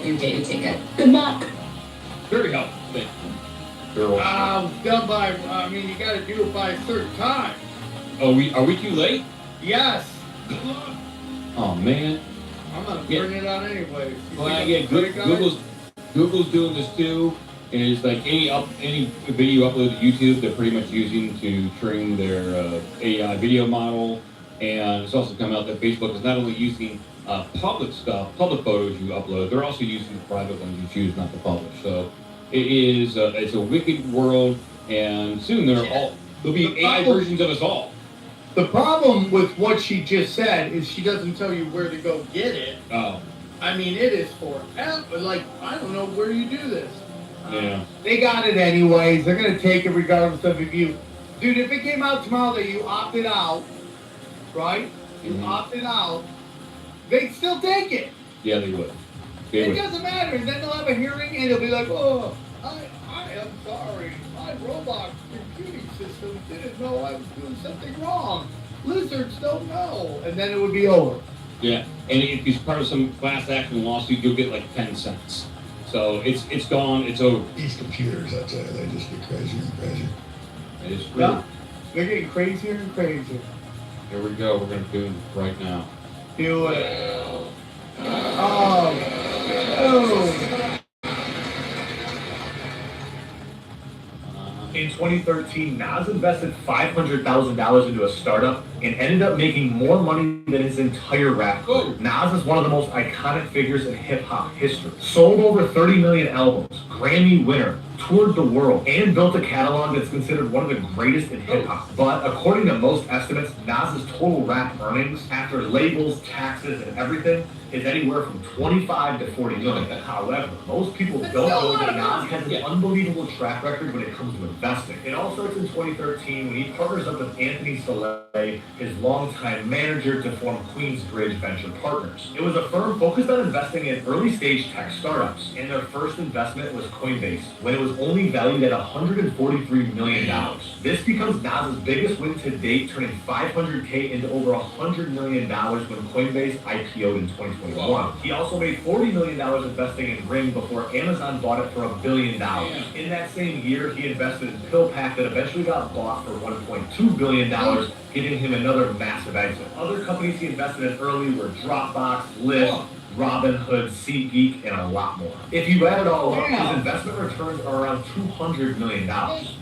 your day to take it. Good luck. Very helpful. Thank you. Done by, you gotta do it by a certain time. Oh, are we too late? Yes. Good luck. Oh, man. I'm gonna burn it out anyway. Well, yeah, Google's doing this too. And it's like any video uploaded to YouTube, they're pretty much using to train their AI video model. And it's also come out that Facebook is not only using public photos you upload, they're also using private ones you choose not to publish. So it's a wicked world, and soon there'll be AI versions of us all. The problem with what she just said is she doesn't tell you where to go get it. Oh. I mean, it is forever. Like, I don't know where you do this. Yeah. They got it anyways. They're going to take it regardless of if you... Dude, if it came out tomorrow that you opted out, right? You opted out, they'd still take it. Yeah, they would. It doesn't matter. And then they'll have a hearing and they'll be like, oh, I am sorry. My robot computing system didn't know I was doing something wrong. Lizards don't know. And then it would be over. Yeah, and if it's part of some class action lawsuit, you'll get like 10 cents. So it's gone, it's over. These computers, I tell you, they just get crazier and crazier. It is true. Yeah, they're getting crazier and crazier. Here we go, we're going to do it right now. Do it. Oh. In 2013, Nas invested $500,000 into a startup and ended up making more money than his entire rap career. Nas is one of the most iconic figures in hip-hop history. Sold over 30 million albums, Grammy winner, toured the world, and built a catalog that's considered one of the greatest in hip-hop. But according to most estimates, Nas's total rap earnings, after labels, taxes, and everything, is anywhere from 25 to 40 million. However, most people don't know that Nas has an unbelievable track record when it comes to investing. It all starts in 2013 when he partners up with Anthony Soleil, his longtime manager, to form Queensbridge Venture Partners. It was a firm focused on investing in early-stage tech startups, and their first investment was Coinbase, when it was only valued at $143 million. This becomes Nas's biggest win to date, turning $500K into over $100 million when Coinbase IPO'd in 2021. He also made $40 million investing in Ring before Amazon bought it for $1 billion. In that same year, he invested in PillPack that eventually got bought for $1.2 billion, giving him another massive exit. Other companies he invested in early were Dropbox, Lyft, Robinhood, SeatGeek, and a lot more. If you add it all up, his investment returns are around $200 million.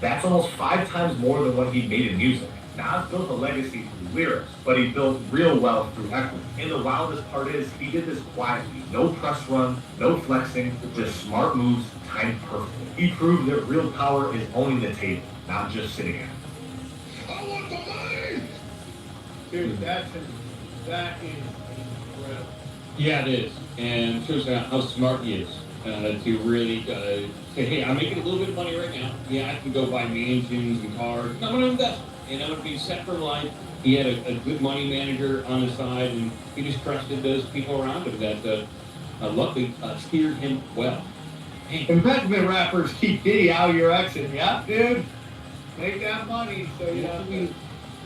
That's almost 5 times more than what he made in music. Nas built a legacy through lyrics, but he built real wealth through equity. And the wildest part is, he did this quietly. No press run, no flexing, just smart moves, timed perfectly. He proved that real power is owning the table, not just sitting at it. I want the money! Dude, that is incredible. Yeah, it is. And it shows how smart he is to really say, hey, I'm making a little bit of money right now. Yeah, I can go buy mansions and cars. I'm going to invest. And I'm going to be set for life. He had a good money manager on his side, and he just trusted those people around him that luckily steered him well. Investment rappers keep Diddy out of your exit. Yeah, dude. Make that money so you know. You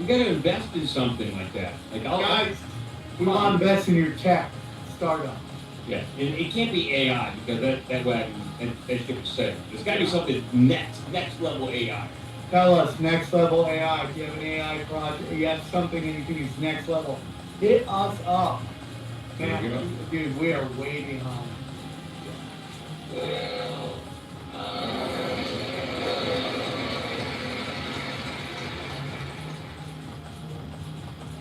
got to invest in something like that. Like guys, we want to invest in your tech startup. Yeah, and it can't be AI because that wagon, that ship is sailed. There's got to be something next level AI. Tell us, next level AI. If you have an AI project, you have something and you think it's next level, hit us up. Man, dude, we are way behind.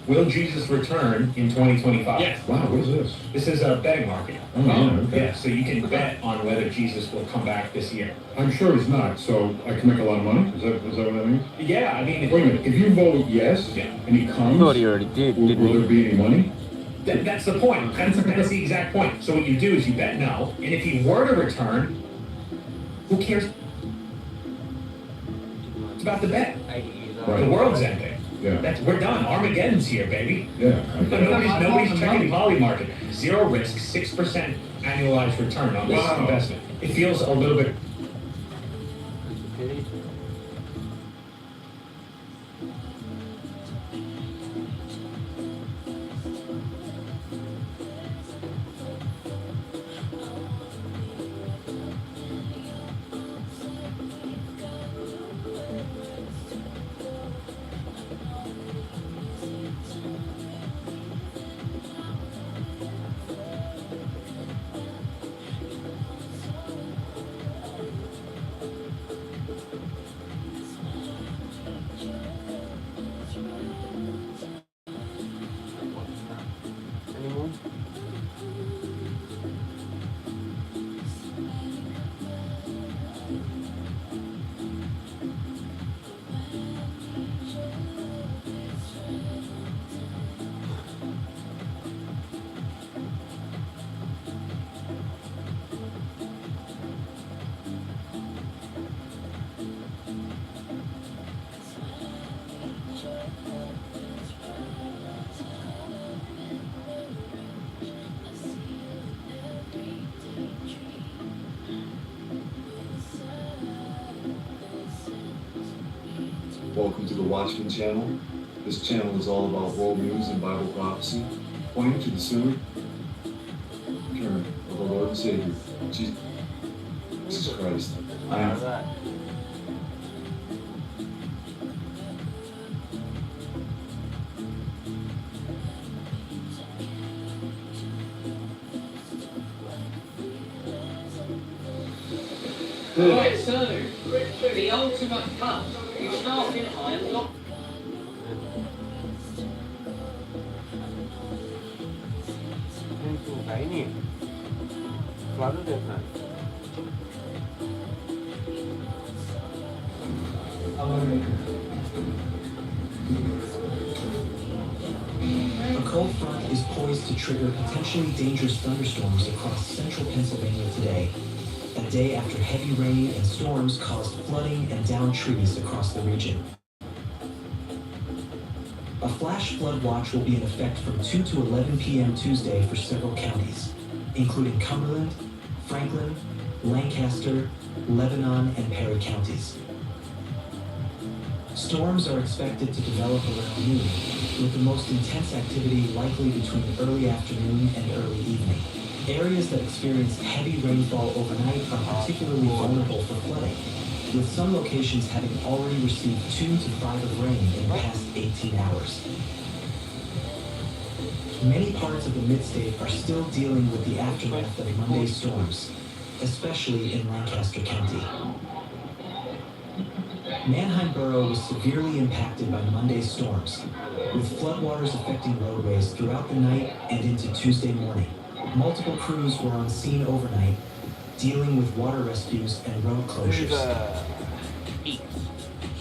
Will Jesus return in 2025? Yes. Wow, what is this? This is a betting market. Oh, yeah, okay. Yeah, so you can bet on whether Jesus will come back this year. I'm sure he's not, so I can make a lot of money? Is that what that means? Yeah, I mean... Wait a minute, if you vote yes, and he comes, I thought he already did, didn't will there be any money? That's the point. That's the exact point. So what you do is you bet no, and if he were to return, who cares? It's about the bet. Right. The world's ending. Yeah. We're done. Armageddon's here, baby. Yeah. But nobody's checking the poly market. 0 risk, 6% annualized return on this investment. It feels a little bit... Welcome to the Watchman channel. This channel is all about world news and Bible prophecy, pointing to the soon return of our Lord and Savior, Jesus Christ. I am. Right, so, the ultimate cut. You start in high and lock. Ini selalu dengan A cold front is poised to trigger potentially dangerous thunderstorms across central Pennsylvania today, a day after heavy rain and storms caused flooding and downed trees across the region. A flash flood watch will be in effect from 2 to 11 p.m. Tuesday for several counties, including Cumberland, Franklin, Lancaster, Lebanon, and Perry counties. Storms are expected to develop around noon, with the most intense activity likely between early afternoon and early evening. Areas that experience heavy rainfall overnight are particularly vulnerable for flooding, with some locations having already received 2 to 5 of rain in the past 18 hours. Many parts of the Mid-State are still dealing with the aftermath of Monday's storms, especially in Lancaster County. Manheim Borough was severely impacted by Monday's storms, with floodwaters affecting roadways throughout the night and into Tuesday morning. Multiple crews were on scene overnight, dealing with water rescues and road closures.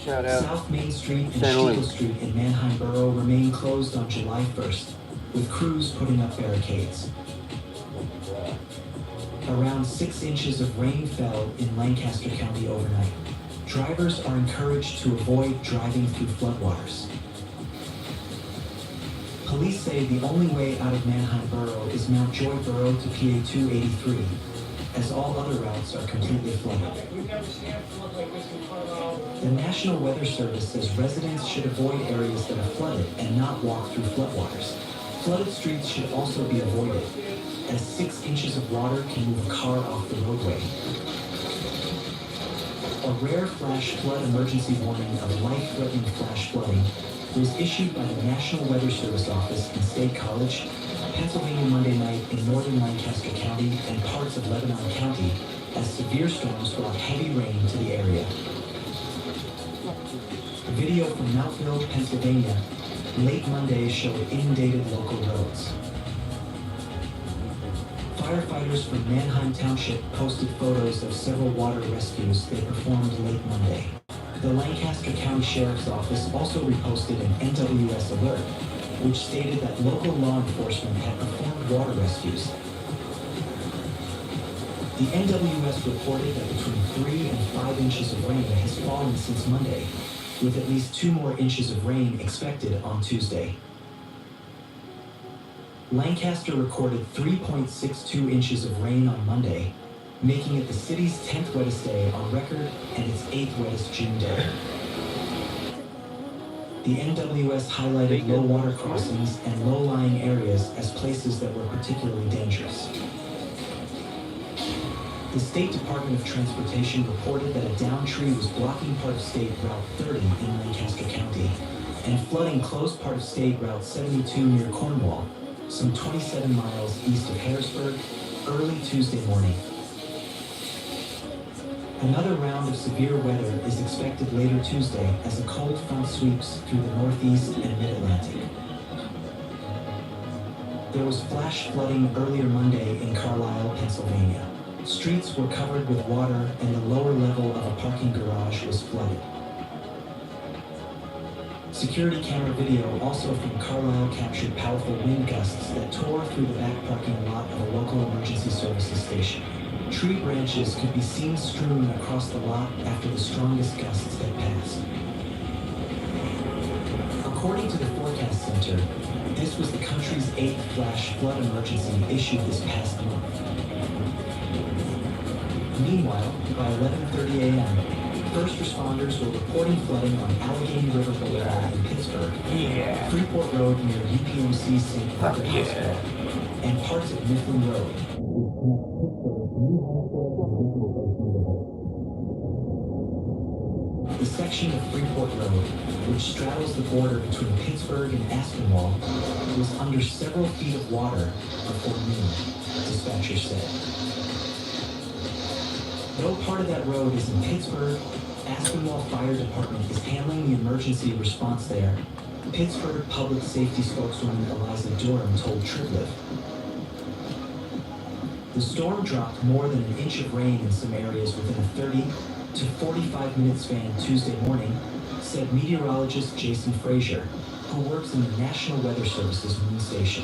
Shout out. South Main Street and Schiele Street in Manheim Borough remain closed on July 1st, with crews putting up barricades. Around 6 inches of rain fell in Lancaster County overnight. Drivers are encouraged to avoid driving through floodwaters. Police say the only way out of Manheim Borough is Mount Joy Borough to PA 283, as all other routes are completely flooded. The National Weather Service says residents should avoid areas that are flooded and not walk through floodwaters. Flooded streets should also be avoided, as 6 inches of water can move a car off the roadway. A rare flash flood emergency warning of life-threatening flash flooding was issued by the National Weather Service office in State College, Pennsylvania Monday night in northern Lancaster County and parts of Lebanon County as severe storms brought heavy rain to the area. Video from Mountville, Pennsylvania, late Monday showed inundated local roads. Firefighters from Manheim Township posted photos of several water rescues they performed late Monday. The Lancaster County Sheriff's Office also reposted an NWS alert, which stated that local law enforcement had performed water rescues. The NWS reported that between 3 and 5 inches of rain has fallen since Monday, with at least 2 more inches of rain expected on Tuesday. Lancaster recorded 3.62 inches of rain on Monday, making it the city's 10th wettest day on record and its 8th wettest June day. The NWS highlighted low water crossings and low-lying areas as places that were particularly dangerous. The State Department of Transportation reported that a downed tree was blocking part of State Route 30 in Lancaster County and flooding closed part of State Route 72 near Cornwall, some 27 miles east of Harrisburg, early Tuesday morning. Another round of severe weather is expected later Tuesday as a cold front sweeps through the northeast and mid-Atlantic. There was flash flooding earlier Monday in Carlisle, Pennsylvania. Streets were covered with water and the lower level of a parking garage was flooded. Security camera video also from Carlisle captured powerful wind gusts that tore through the back parking lot of a local emergency services station. Tree branches could be seen strewn across the lot after the strongest gusts had passed. According to the Forecast Center, this was the country's 8th flash flood emergency issued this past month. Meanwhile, by 11:30 a.m., First responders were reporting flooding on Allegheny River Boulevard in Pittsburgh, Freeport Road near UPMC's St. Patrick Hospital, and parts of Mifflin Road, which connect Pittsburgh to New Hampshire and Original Place neighborhood. The section of Freeport Road, which straddles the border between Pittsburgh and Aspinwall, was under several feet of water before noon, dispatchers said. Though part of that road is in Pittsburgh, Aspinwall Fire Department is handling the emergency response there. Pittsburgh Public Safety spokeswoman Eliza Durham told TripLift. The storm dropped more than an inch of rain in some areas within a 30 to 45-minute span Tuesday morning, said meteorologist Jason Frazier, who works in the National Weather Service's moon station.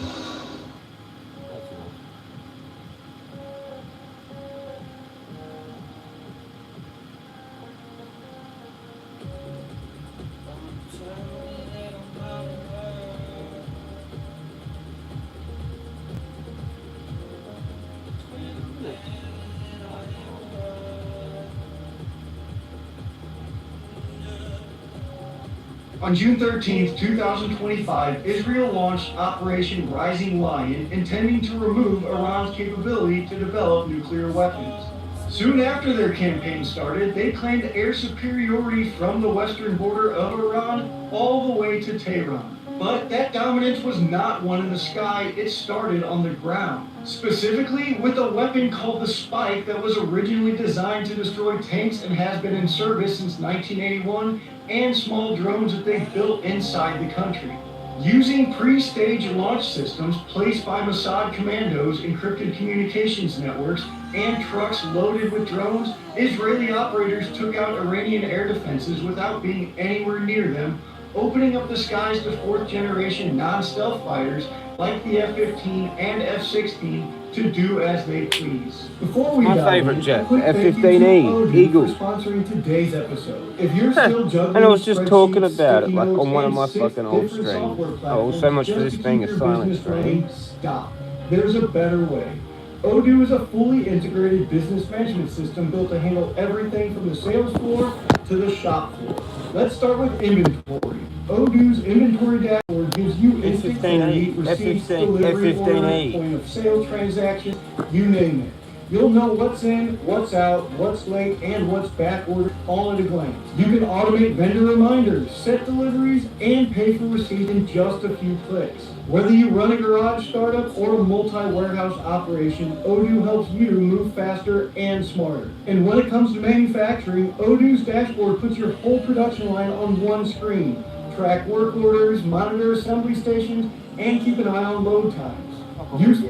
On June 13, 2025, Israel launched Operation Rising Lion, intending to remove Iran's capability to develop nuclear weapons. Soon after their campaign started, they claimed air superiority from the western border of Iran all the way to Tehran. But that dominance was not won in the sky, it started on the ground. Specifically with a weapon called the Spike that was originally designed to destroy tanks and has been in service since 1981, and small drones that they built inside the country. Using pre-staged launch systems placed by Mossad commandos, encrypted communications networks, and trucks loaded with drones, Israeli operators took out Iranian air defenses without being anywhere near them, opening up the skies to fourth-generation non-stealth fighters like the F-15 and F-16 to do as they please. Before we My dive favorite in, jet, a quick thank you to F-15E, Odoo Eagle. for sponsoring today's episode. If you're still juggling And I was just talking spreadsheets, about it, sticky like notes, on one of and my 6 fucking old different streams. software Oh, platforms so much for just this to being keep a your silent business stream. running, stop. There's a better way. Odoo is a fully integrated business management system built to handle everything from the sales floor to the shop floor. Let's start with inventory. Odoo's inventory dashboard gives you instant clarity, receipts, delivery orders, point of sale transactions, you name it. You'll know what's in, what's out, what's late, and what's back ordered all at a glance. You can automate vendor reminders, set deliveries, and pay for receipts in just a few clicks. Whether you run a garage startup or a multi-warehouse operation, Odoo helps you move faster and smarter. And when it comes to manufacturing, Odoo's dashboard puts your whole production line on one screen. Track work orders, monitor assembly stations, and keep an eye on load times. Use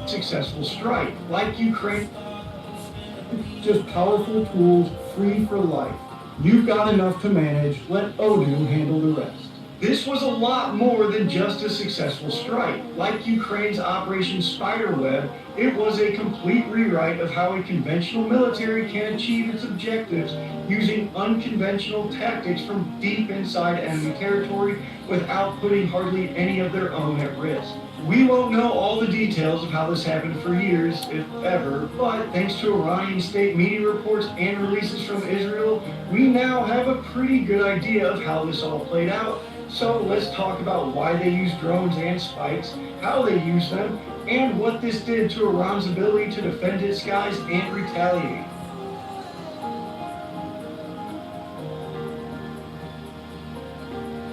successful strike, like Ukraine. Just powerful tools, free for life. You've got enough to manage, let Odoo handle the rest. This was a lot more than just a successful strike. Like Ukraine's Operation Spiderweb, it was a complete rewrite of how a conventional military can achieve its objectives using unconventional tactics from deep inside enemy territory without putting hardly any of their own at risk. We won't know all the details of how this happened for years, if ever, but thanks to Iranian state media reports and releases from Israel, we now have a pretty good idea of how this all played out. So let's talk about why they use drones and spikes, how they use them, and what this did to Iran's ability to defend its skies and retaliate.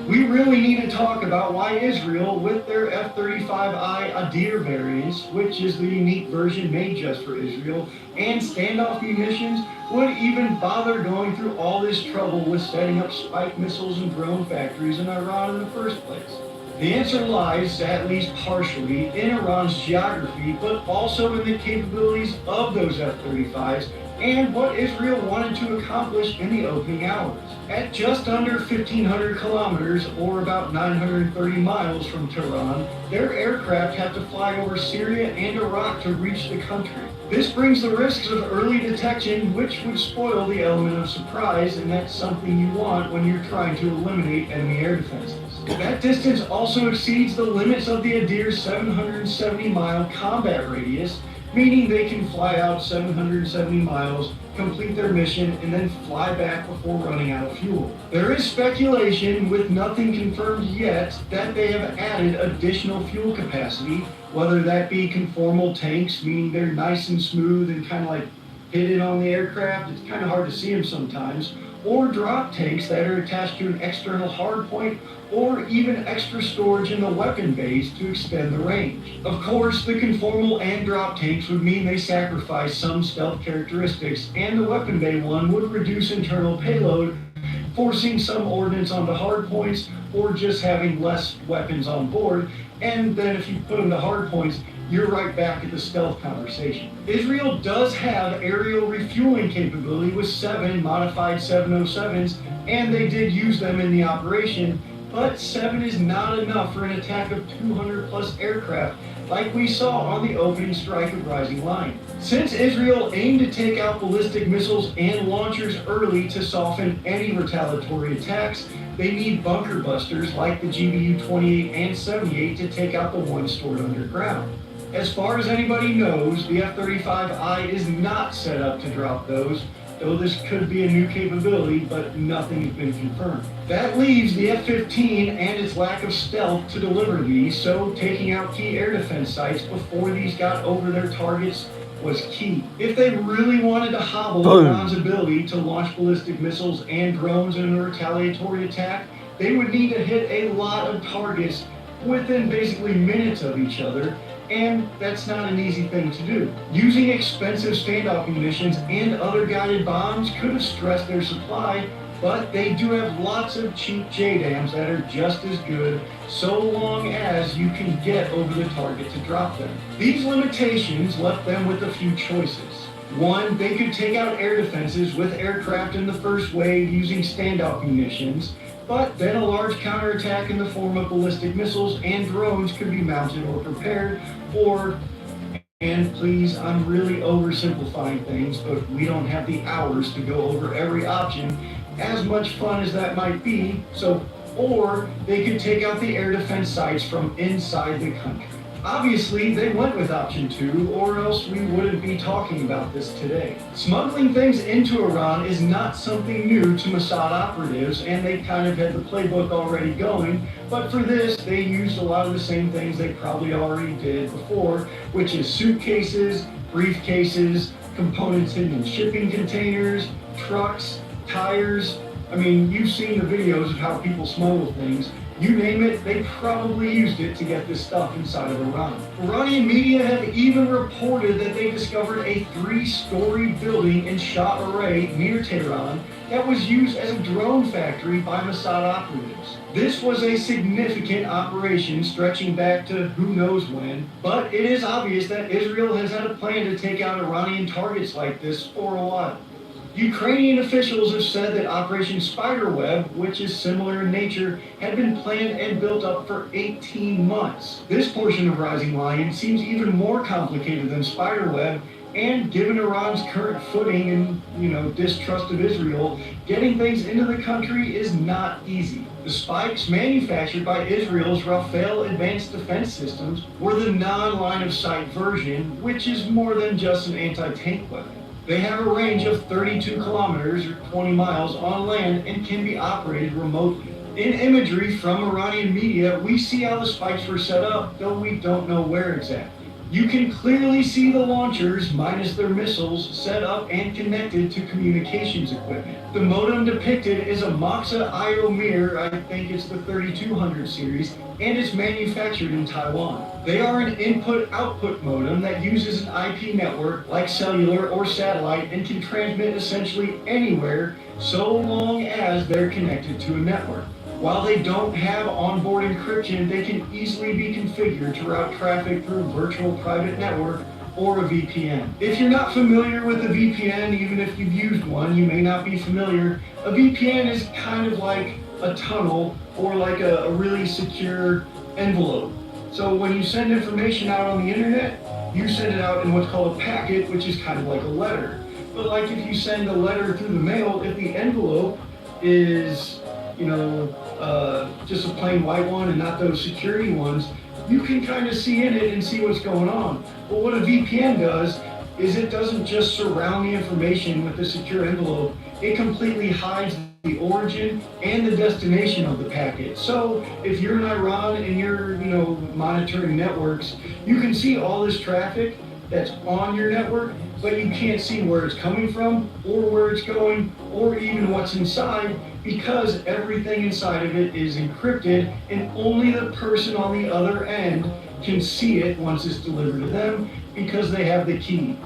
We really need to talk about why Israel, with their F-35I Adir variants, which is the unique version made just for Israel, and standoff munitions, would even bother going through all this trouble with setting up spike missiles and drone factories in Iran in the first place. The answer lies, at least partially, in Iran's geography, but also in the capabilities of those F-35s and what Israel wanted to accomplish in the opening hours. At just under 1,500 kilometers, or about 930 miles from Tehran, their aircraft have to fly over Syria and Iraq to reach the country. This brings the risks of early detection, which would spoil the element of surprise, and that's something you want when you're trying to eliminate enemy air defenses. That distance also exceeds the limits of the Adir's 770-mile combat radius, meaning they can fly out 770 miles, complete their mission, and then fly back before running out of fuel. There is speculation, with nothing confirmed yet, that they have added additional fuel capacity, whether that be conformal tanks, meaning they're nice and smooth and kind of like hidden on the aircraft. It's kind of hard to see them sometimes. Or drop tanks that are attached to an external hardpoint, or even extra storage in the weapon base to extend the range. Of course, the conformal and drop tanks would mean they sacrifice some stealth characteristics, and the weapon bay one would reduce internal payload, forcing some ordnance onto hardpoints, or just having less weapons on board. And then if you put them to hardpoints, you're right back at the stealth conversation. Israel does have aerial refueling capability with 7 modified 707s, and they did use them in the operation, but 7 is not enough for an attack of 200 plus aircraft, like we saw on the opening strike of Rising Lion. Since Israel aimed to take out ballistic missiles and launchers early to soften any retaliatory attacks, they need bunker busters like the GBU-28 and 78 to take out the ones stored underground. As far as anybody knows, the F-35I is not set up to drop those, though this could be a new capability, but nothing has been confirmed. That leaves the F-15 and its lack of stealth to deliver these, so taking out key air defense sites before these got over their targets was key. If they really wanted to hobble Iran's ability to launch ballistic missiles and drones in a retaliatory attack, they would need to hit a lot of targets within basically minutes of each other, and that's not an easy thing to do. Using expensive standoff munitions and other guided bombs could have stressed their supply, but they do have lots of cheap JDAMs that are just as good, so long as you can get over the target to drop them. These limitations left them with a few choices. One, they could take out air defenses with aircraft in the first wave using standoff munitions, but then a large counterattack in the form of ballistic missiles and drones could be mounted or prepared, or, and please, I'm really oversimplifying things, but we don't have the hours to go over every option, as much fun as that might be, so, or they could take out the air defense sites from inside the country. Obviously, they went with option 2, or else we wouldn't be talking about this today. Smuggling things into Iran is not something new to Mossad operatives, and they kind of had the playbook already going, but for this, they used a lot of the same things they probably already did before, which is suitcases, briefcases, components hidden in shipping containers, trucks, tires. I mean, you've seen the videos of how people smuggle things. You name it, they probably used it to get this stuff inside of Iran. Iranian media have even reported that they discovered a 3-story building in Shah Array near Tehran that was used as a drone factory by Mossad operatives. This was a significant operation stretching back to who knows when, but it is obvious that Israel has had a plan to take out Iranian targets like this for a while. Ukrainian officials have said that Operation Spiderweb, which is similar in nature, had been planned and built up for 18 months. This portion of Rising Lion seems even more complicated than Spiderweb, and given Iran's current footing and, distrust of Israel, getting things into the country is not easy. The spikes manufactured by Israel's Rafael Advanced Defense Systems were the non-line of sight version, which is more than just an anti-tank weapon. They have a range of 32 kilometers or 20 miles on land and can be operated remotely. In imagery from Iranian media, we see how the spikes were set up, though we don't know where exactly. You can clearly see the launchers, minus their missiles, set up and connected to communications equipment. The modem depicted is a Moxa IO-Mir, I think it's the 3200 series, and it's manufactured in Taiwan. They are an input-output modem that uses an IP network like cellular or satellite and can transmit essentially anywhere so long as they're connected to a network. While they don't have onboard encryption, they can easily be configured to route traffic through a virtual private network or a VPN. If you're not familiar with a VPN, even if you've used one, you may not be familiar. A VPN is kind of like a tunnel or like a really secure envelope. So when you send information out on the internet, you send it out in what's called a packet, which is kind of like a letter. But like if you send a letter through the mail, if the envelope is just a plain white one and not those security ones, you can kind of see in it and see what's going on. But what a VPN does is it doesn't just surround the information with a secure envelope, it completely hides the origin and the destination of the packet. So if you're in Iran and you're, monitoring networks, you can see all this traffic that's on your network, but you can't see where it's coming from or where it's going or even what's inside, because everything inside of it is encrypted and only the person on the other end can see it once it's delivered to them because they have the key.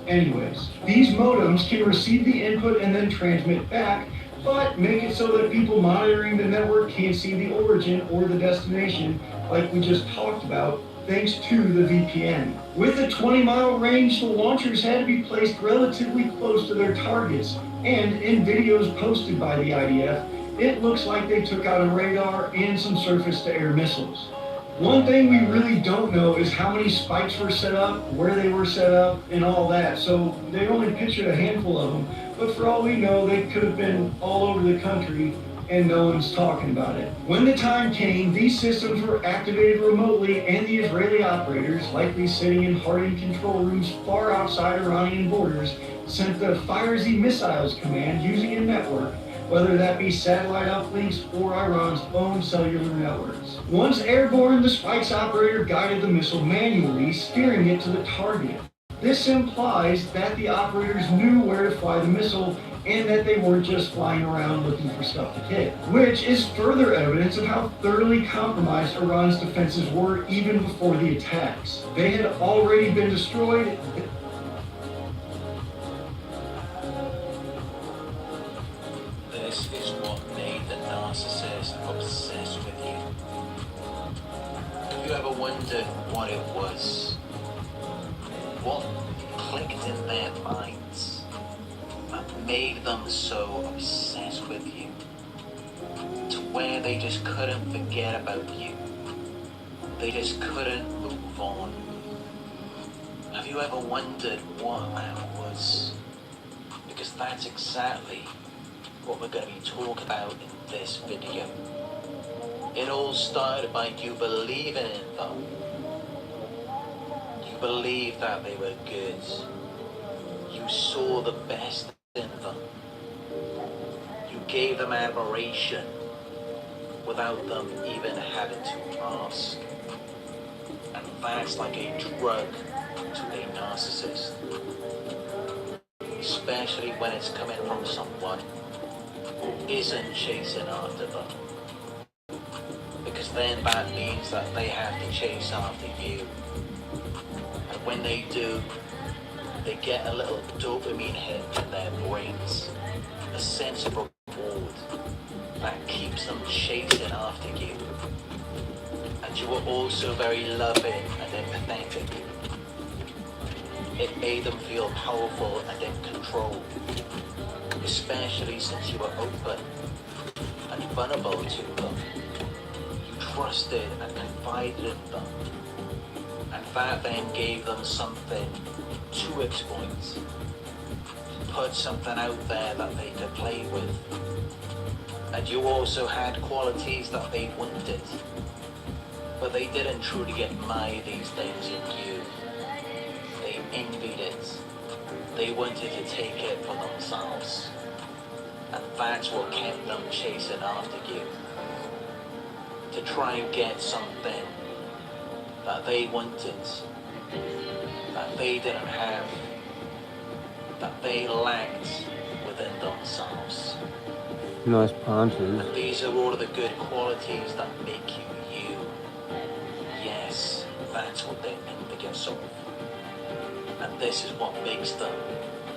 Anyways, these modems can receive the input and then transmit back, but make it so that people monitoring the network can't see the origin or the destination like we just talked about, thanks to the VPN. With a 20-mile range, the launchers had to be placed relatively close to their targets, and in videos posted by the IDF, it looks like they took out a radar and some surface-to-air missiles. One thing we really don't know is how many spikes were set up, where they were set up, and all that, so they only pictured a handful of them, but for all we know, they could have been all over the country, and no one's talking about it. When the time came, these systems were activated remotely, and the Israeli operators, likely sitting in hardened control rooms far outside Iranian borders, sent the Fire-Z Missiles command using a network, whether that be satellite uplinks or Iran's own cellular networks. Once airborne, the Spikes operator guided the missile manually, steering it to the target. This implies that the operators knew where to fly the missile and that they weren't just flying around looking for stuff to hit, which is further evidence of how thoroughly compromised Iran's defenses were even before the attacks. They had already been destroyed. This is what made the narcissist obsessed with you. Have you ever wondered what it was? What clicked in their minds that made them so obsessed with you, to where they just couldn't forget about you? They just couldn't move on. Have you ever wondered what that was? Because that's exactly what we're going to be talking about in this video. It all started by you believing in them. You believed that they were good. You saw the best in them. You gave them admiration without them even having to ask. And that's like a drug to a narcissist. Especially when it's coming from someone who isn't chasing after them. Because then that means that they have to chase after you. And when they do, they get a little dopamine hit in their brains, a sense of reward that keeps them chasing after you. And you were also very loving and empathetic. It made them feel powerful and in control, especially since you were open and vulnerable to them. You trusted and confided in them, and that then gave them something to exploit, to put something out there that they could play with. And you also had qualities that they wanted, but they didn't truly admire these things in you. They envied it. They wanted to take it for themselves. And that's what kept them chasing after you. To try and get something that they wanted, that they didn't have, that they lacked within themselves. Nice punches. And these are all of the good qualities that make you you. Yes, that's what they're envious of. And this is what makes them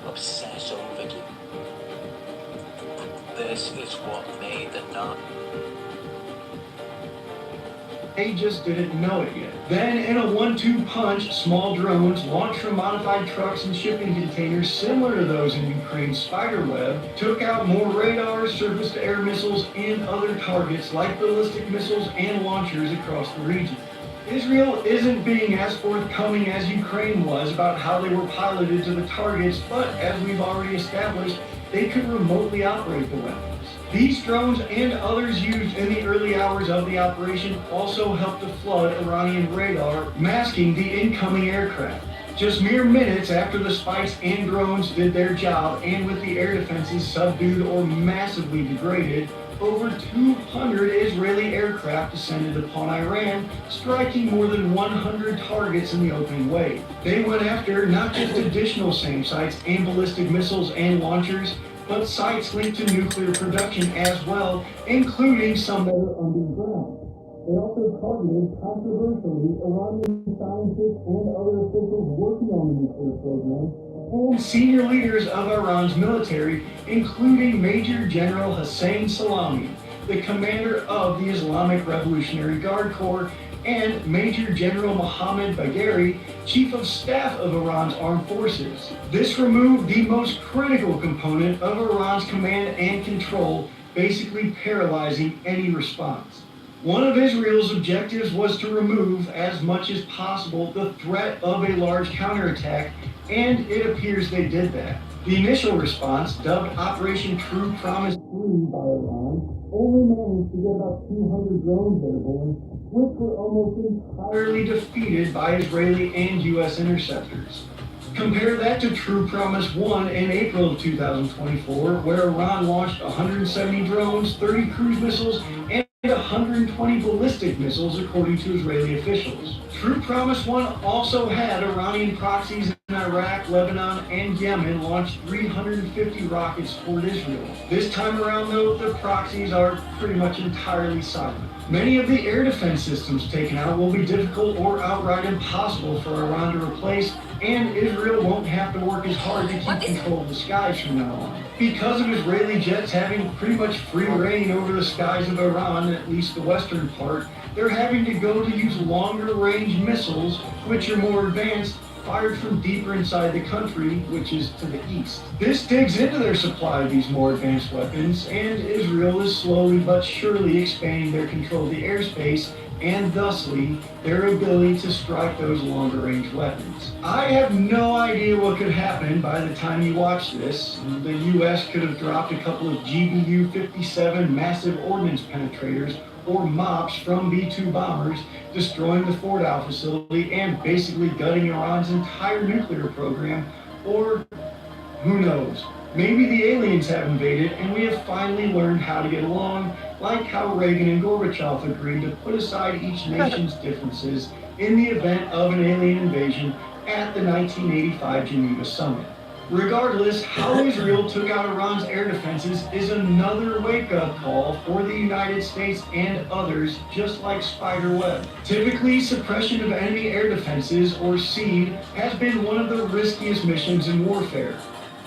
obsess over you. This is what made the nun. They just didn't know it yet. Then, in a 1-2 punch, small drones launched from modified trucks and shipping containers similar to those in Ukraine's spiderweb took out more radars, surface-to-air missiles, and other targets like ballistic missiles and launchers across the region. Israel isn't being as forthcoming as Ukraine was about how they were piloted to the targets, but as we've already established, they could remotely operate the weapons. These drones and others used in the early hours of the operation also helped to flood Iranian radar, masking the incoming aircraft. Just mere minutes after the spies and drones did their job, and with the air defenses subdued or massively degraded, over 200 Israeli aircraft descended upon Iran, striking more than 100 targets in the opening wave. They went after not just additional SAM sites and ballistic missiles and launchers, but sites linked to nuclear production as well, including some that are underground. They also targeted, controversially, Iranian scientists and other officials working on the nuclear program, and senior leaders of Iran's military, including Major General Hossein Salami, the commander of the Islamic Revolutionary Guard Corps, and Major General Mohammad Bagheri, Chief of Staff of Iran's armed forces. This removed the most critical component of Iran's command and control, basically paralyzing any response. One of Israel's objectives was to remove, as much as possible, the threat of a large counterattack, and it appears they did that. The initial response, dubbed Operation True Promise 3 by Iran, only managed to get about 200 drones airborne, which were almost entirely defeated by Israeli and U.S. interceptors. Compare that to True Promise 1 in April of 2024, where Iran launched 170 drones, 30 cruise missiles, and 120 ballistic missiles, according to Israeli officials. True Promise 1 also had Iranian proxies in Iraq, Lebanon, and Yemen launch 350 rockets toward Israel. This time around, though, the proxies are pretty much entirely silent. Many of the air defense systems taken out will be difficult or outright impossible for Iran to replace, and Israel won't have to work as hard to keep control of the skies from now on. Because of Israeli jets having pretty much free reign over the skies of Iran, at least the western part, they're having to go to use longer range missiles, which are more advanced, fired from deeper inside the country, which is to the east. This digs into their supply of these more advanced weapons, and Israel is slowly but surely expanding their control of the airspace, and thusly their ability to strike those longer range weapons. I have no idea what could happen by the time you watch this. The US could have dropped a couple of GBU-57 massive ordnance penetrators, or MOPs, from B-2 bombers, destroying the Fordow facility and basically gutting Iran's entire nuclear program, or who knows? Maybe the aliens have invaded and we have finally learned how to get along, like how Reagan and Gorbachev agreed to put aside each nation's differences in the event of an alien invasion at the 1985 Geneva Summit. Regardless, how Israel took out Iran's air defenses is another wake-up call for the United States and others, just like Spiderweb. Typically, suppression of enemy air defenses, or SEAD, has been one of the riskiest missions in warfare.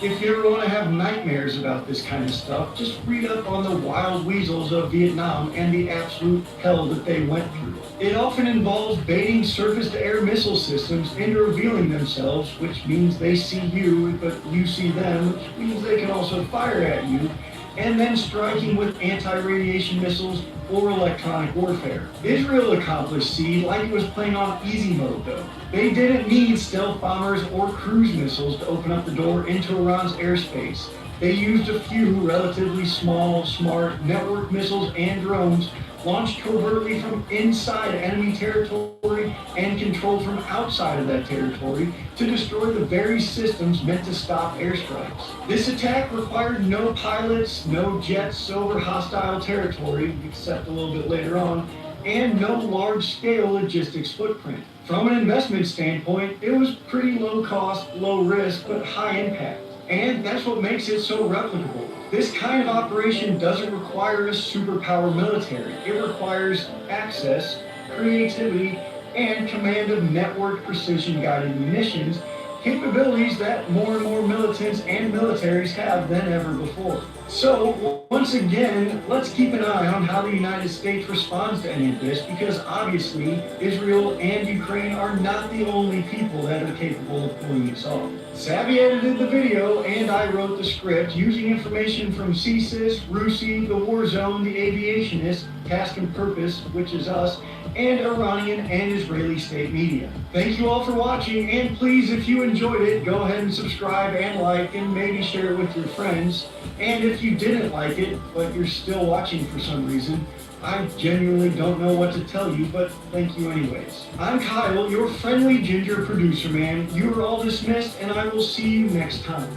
If you ever want to have nightmares about this kind of stuff, just read up on the wild weasels of Vietnam and the absolute hell that they went through. It often involves baiting surface-to-air missile systems into revealing themselves, which means they see you, but you see them, which means they can also fire at you, and then striking with anti-radiation missiles or electronic warfare. Israel accomplished SEAD like it was playing on easy mode, though. They didn't need stealth bombers or cruise missiles to open up the door into Iran's airspace. They used a few relatively small, smart network missiles and drones launched covertly from inside enemy territory and controlled from outside of that territory to destroy the very systems meant to stop airstrikes. This attack required no pilots, no jets over hostile territory, except a little bit later on, and no large-scale logistics footprint. From an investment standpoint, it was pretty low cost, low risk, but high impact. And that's what makes it so replicable. This kind of operation doesn't require a superpower military. It requires access, creativity, and command of network precision-guided munitions, capabilities that more and more militants and militaries have than ever before. So, once again, let's keep an eye on how the United States responds to any of this, because obviously, Israel and Ukraine are not the only people that are capable of pulling this off. Savvy edited the video, and I wrote the script using information from CSIS, RUSI, The War Zone, The Aviationist, Task and Purpose, which is us, and Iranian and Israeli state media. Thank you all for watching, and please, if you enjoyed it, go ahead and subscribe and like, and maybe share it with your friends. And if you didn't like it, but you're still watching for some reason, I genuinely don't know what to tell you, but thank you anyways. I'm Kyle, your friendly ginger producer man. You are all dismissed, and I will see you next time.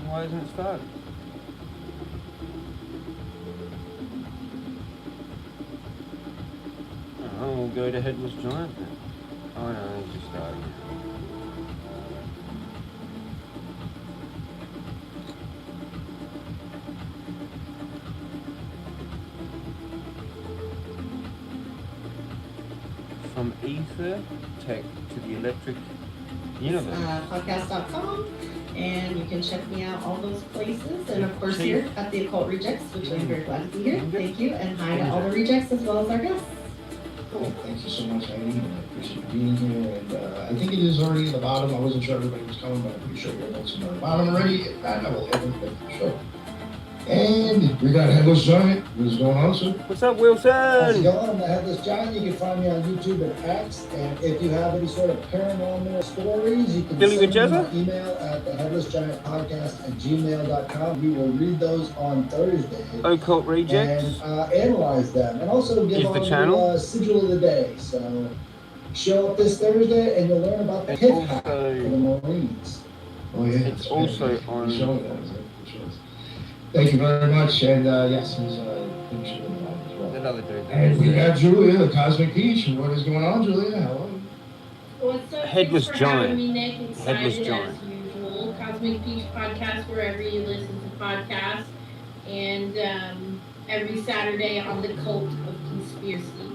Why isn't it starting? Oh, we'll go to Headless Giant then. Oh no, it's just starting. From ether tech to the electric universe. Podcast.com, and you can check me out all those places, and of course here at the Occult Rejects, which I'm very glad to be here. Thank you, and hi to all the rejects as well as our guests. Cool. Thank you so much, Heidi. I appreciate you being here. And I think it is already at the bottom. I wasn't sure everybody was coming, but I'm pretty sure you're at the bottom already. If not, I will edit it for sure. And we got Headless Giant. What's going on, sir? What's up, Wilson? How's it going? I'm the Headless Giant. You can find me on YouTube and X. And if you have any sort of paranormal stories, you can Billy send me Jezza? an email at the headlessgiantpodcast@gmail.com. We will read those on Thursday. Occult Rejects. And analyze them. And also give Is on the channel? the sigil of the day. So show up this Thursday and you'll learn about the It's hip also- hack for the Marines. Oh, yeah. It's also on. Showing that, is it? Thank you very much. And yes, he's finishing the bottom as well. Another dude. And we got Julia, the Cosmic Peach. What is going on, Julia? How are you? What's up? Headless Thanks for having Giant. me, Nick. Excited Headless Giant. as usual. Cosmic Peach podcast wherever you listen to podcasts, and every Saturday on the Cult of Conspiracy.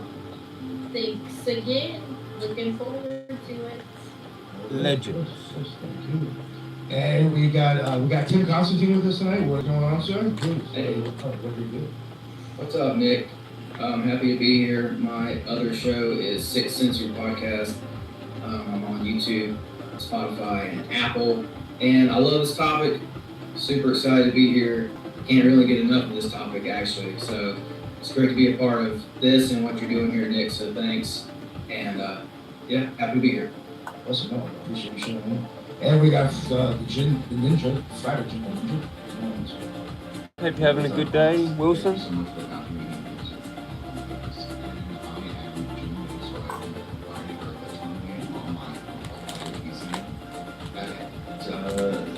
Thanks again. Looking forward to it. Legends. Thank you. And we got Tim Constantine with us tonight. What's going on, sir? Hey. What do you do? What's up, Nick? I'm happy to be here. My other show is Six Sensory Podcast. I'm on YouTube, Spotify, and Apple. And I love this topic. Super excited to be here. Can't really get enough of this topic, actually. So it's great to be a part of this and what you're doing here, Nick. So thanks. And yeah, happy to be here. Awesome. No, I appreciate you showing in. And we got the Ninja, Friday Ninja. Hope you're having a good day, Wilson.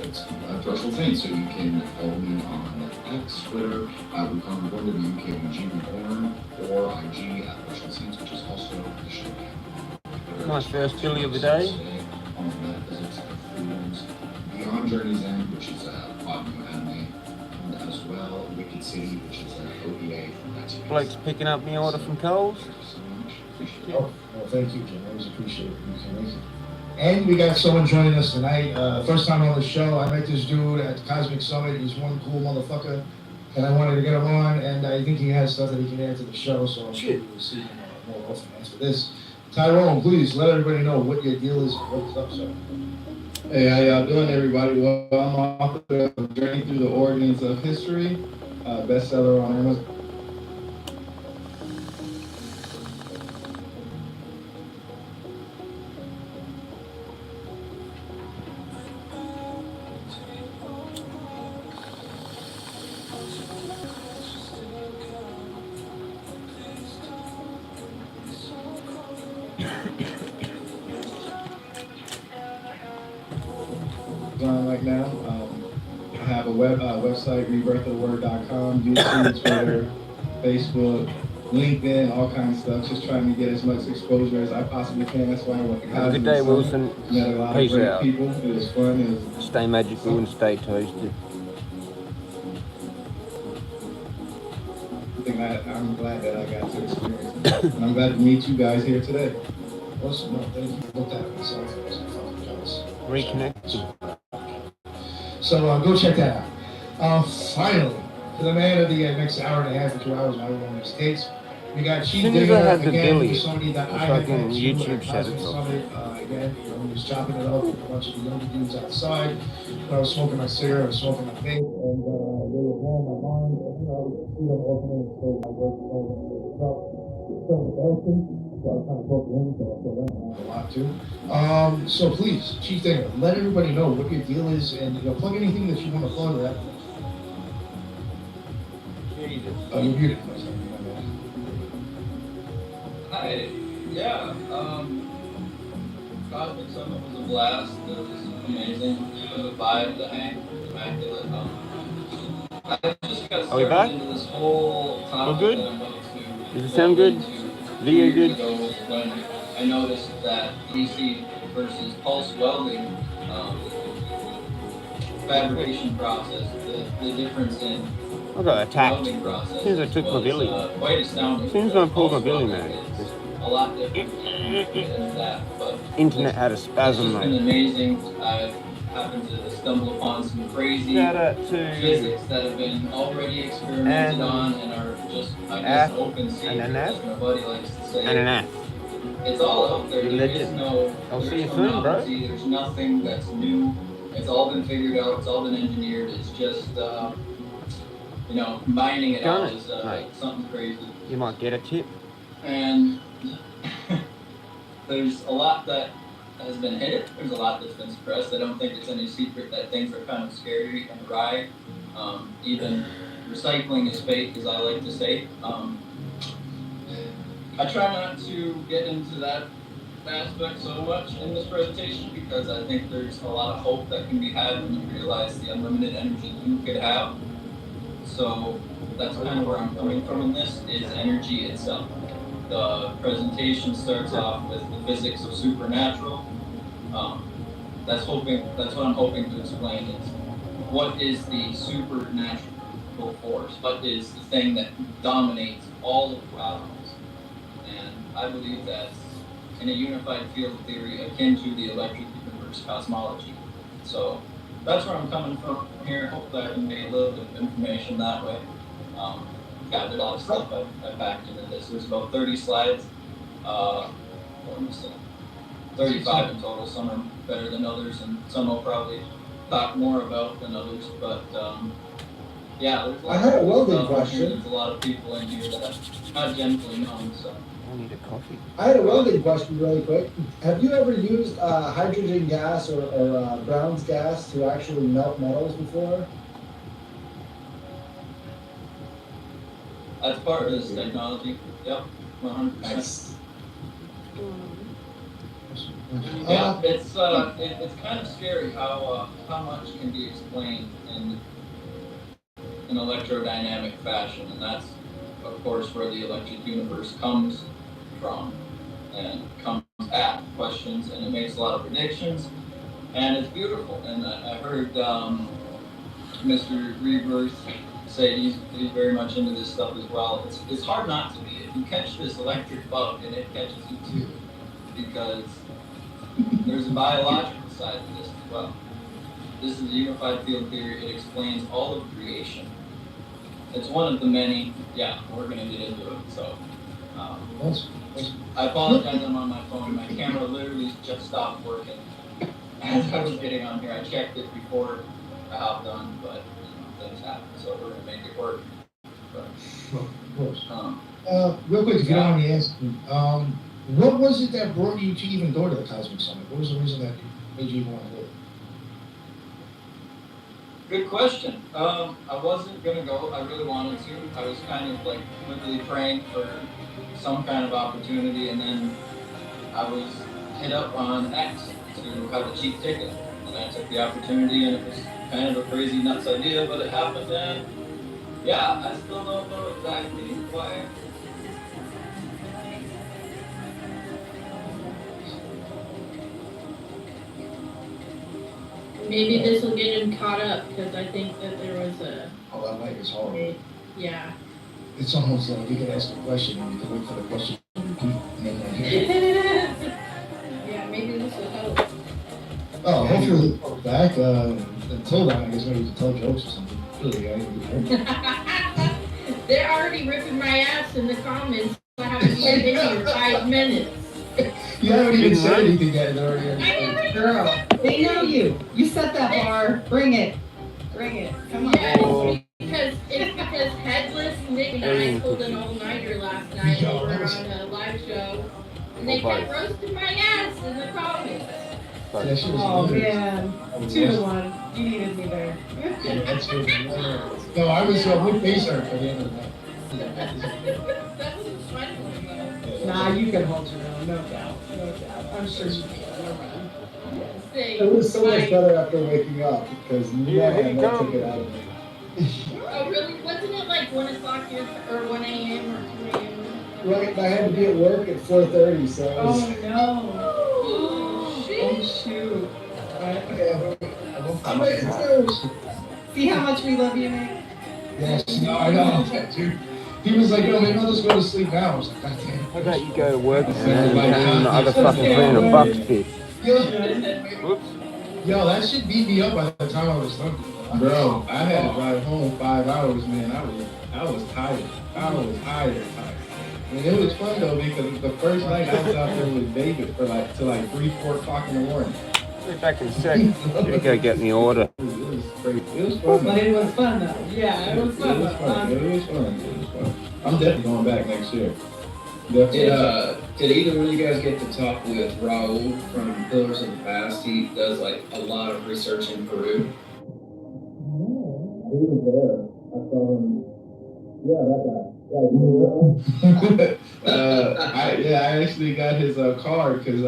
It's a threshold thing, so you can follow me on X, Twitter, Recon Born, WKBG Reborn, or IG at Threshold Saints, which is also the show. My first Billy of the day. On that visits the freedoms Beyond Journey's End, which is a odd new anime, and as well Wicked City, which is an OVA from 1986. Bloke's picking up my order from Coles. Thank you so much. Oh, well, thank you, Jim. I always appreciate it. And we got someone joining us tonight. First time on the show. I met this dude at the Cosmic Summit. He's one cool motherfucker. And I wanted to get him on, and I think he has stuff that he can add to the show, so I'm sure we'll see him more often. As for this, Tyrone, please let everybody know what your deal is, what's up, sir. Hey, how y'all doing, everybody? Well, I'm author of Journey Through the Origins of History, bestseller on Amazon. Right now, I have a website, rebirthoftheword.com, YouTube, Twitter, Facebook, LinkedIn, all kinds of stuff. Just trying to get as much exposure as I possibly can. That's why I went to Have a good day, Wilson. Met a lot Peace of great out. people. It was fun. Stay magical and stay toasted. I'm glad that I got to experience it. And I'm glad to meet you guys here today. Awesome. No, thank you. I looked at it myself. I was fucking jealous. Reconnecting. So go check that out. Finally, for the man of the next hour and a half or 2 hours, however long it takes, we got Chief As soon as Digger I had the again, Billy, somebody that the I had fucking met YouTube at said Cosmic it's Summit. Again, he was chopping it up with a bunch of the younger dudes outside. When I was smoking my cigarette, I was smoking my vape, and they were blowing my mind. And, I would see them opening and my work and all that stuff. So embarrassing. So I kind of broke in, so I feel that a lot too. So please, Chief Digger, let everybody know what your deal is, and plug anything that you want to plug that. Jesus. Oh, you're muted. Hi. Yeah. Cosmic Summit was a blast. It was amazing. The vibe, the hang, immaculate. I just got Are we back? started into this whole topic All good? that I'm about to Does it sound good? Video years good? ago when I noticed that DC versus pulse welding fabrication process, the difference in I got attacked. welding process As soon as I took my was, Billy. quite astounding. As soon as I pulled my Pulse Billy, welding man. is a lot different than that, but Internet had a it's spasm, just been mate. amazing. I've happened to stumble upon some crazy Shout out to physics that have been already experimented on and are just, I guess, open secret, as my buddy likes to say. It's all out there. There is no, I'll see you no soon, bro. novelty. There's nothing that's new. It's all been figured out. It's all been engineered. It's just, combining it all is something crazy. You might get a tip. And there's a lot that has been hidden. There's a lot that's been suppressed. I don't think it's any secret that things are kind of scary and wry. Even recycling is fake, as I like to say. I try not to get into that aspect so much in this presentation because I think there's a lot of hope that can be had when you realize the unlimited energy you could have. So that's kind of where I'm coming from in this, is energy itself. The presentation starts off with the physics of supernatural. That's what I'm hoping to explain is what is the supernatural force? What is the thing that dominates all of the cosmos? And I believe that's in a unified field theory akin to the electric universe cosmology. So that's where I'm coming from here. Hopefully I can make a little bit of information that way. Got a lot of stuff I packed into this. There's about 30 slides. 35 in total. Some are better than others, and some I'll probably talk more about than others. But yeah, there's a lot I had a of welding stuff in question. here. There's a lot of people in here that are not generally known. So I need a coffee. I had a welding question really quick. Have you ever used hydrogen gas or Brown's gas to actually melt metals before? that's part of this technology. Yep, 100%. Yeah, it's kind of scary how much can be explained in an electrodynamic fashion, and that's of course where the electric universe comes from and comes at questions, and it makes a lot of predictions, and it's beautiful. And I heard Mr. Rebirth say he's very much into this stuff as well. It's hard not to be. you catch this electric bug and it catches you too, because there's a biological side to this as well. This is a unified field theory. It explains all of creation. It's one of the many. Yeah, we're gonna get into it. So, I apologize. I'm on my phone. My camera literally just stopped working as I was getting on here. I checked it before I hopped on, but things happen. So we're gonna make it work. But, of course. Real quick, if you don't mind me asking, what was it that brought you to even go to the Cosmic Summit? What was the reason that made you even want to do it? Good question. I wasn't gonna go. I really wanted to. I was kind of like literally praying for some kind of opportunity, and then I was hit up on X to have a cheap ticket, and I took the opportunity, and it was kind of a crazy nuts idea, but it happened, and yeah, I still don't know exactly why. Maybe this will get him caught up, because I think that there was a. Oh, that mic is horrible. Yeah. It's almost like you can ask a question and you can wait for the question to repeat and then not hear it. Yeah, maybe this will help. Oh, hopefully we'll come back. Until then, I guess maybe we can tell jokes or something. Really, I didn't get hurt. They're already ripping my ass in the comments. I haven't even been here 5 minutes. You haven't even said anything yet. They're already Girl, they know you. You set that bar. Bring it. Bring it. Come on. Yeah, it's because Headless Nick and I pulled an all-nighter last night over on a live show, and they kept roasting my ass in the comments. Oh man, 2-1. You needed me there. No, I was with Baser for the end of the night. That was fun though. Nah, you can hold your own, no doubt. No doubt. I'm sure you can. It was so much better after waking up because man, that took it out of me. Oh really? Wasn't it like 1 o'clock here, or 1 a.m. or 2 a.m.? Right, I had to be at work at 4:30, so it was. Oh no. Oh shoot. I'm making toast. See how much we love you, Nick? Yes, no, I know. Dude. He was like, yo, maybe I'll just go to sleep now. I was like, God damn. How about you go to work and then the other fucking $300 kid? Yo, that shit beat me up by the time I was done. Bro, I had to drive home 5 hours, man. I was tired. I was tired. And it was fun though because the first night I was out there with David for like till like 3, 4 o'clock in the morning. We're back in a sec. You go get in the order. It was crazy. It was fun. But it was fun though. Yeah, it was fun. It was fun. It was fun. I'm definitely going back next year. Did either one of you guys get to talk with Raul from Pillars of the Past? He does like a lot of research in Peru. He was there. I saw him. Yeah, that guy. I actually got his card because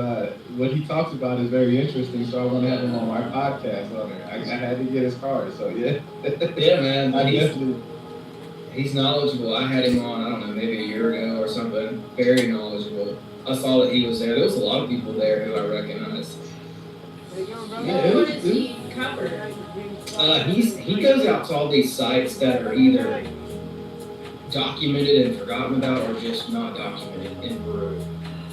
what he talks about is very interesting. So I want to have him on my podcast on there. I had to get his card. So yeah. Yeah, man. definitely. He's knowledgeable. I had him on, I don't know, maybe a year ago or something. Very knowledgeable. I saw that he was there. There was a lot of people there who I recognized. What does he cover? He goes out to all these sites that are either documented and forgotten about or just not documented in Peru,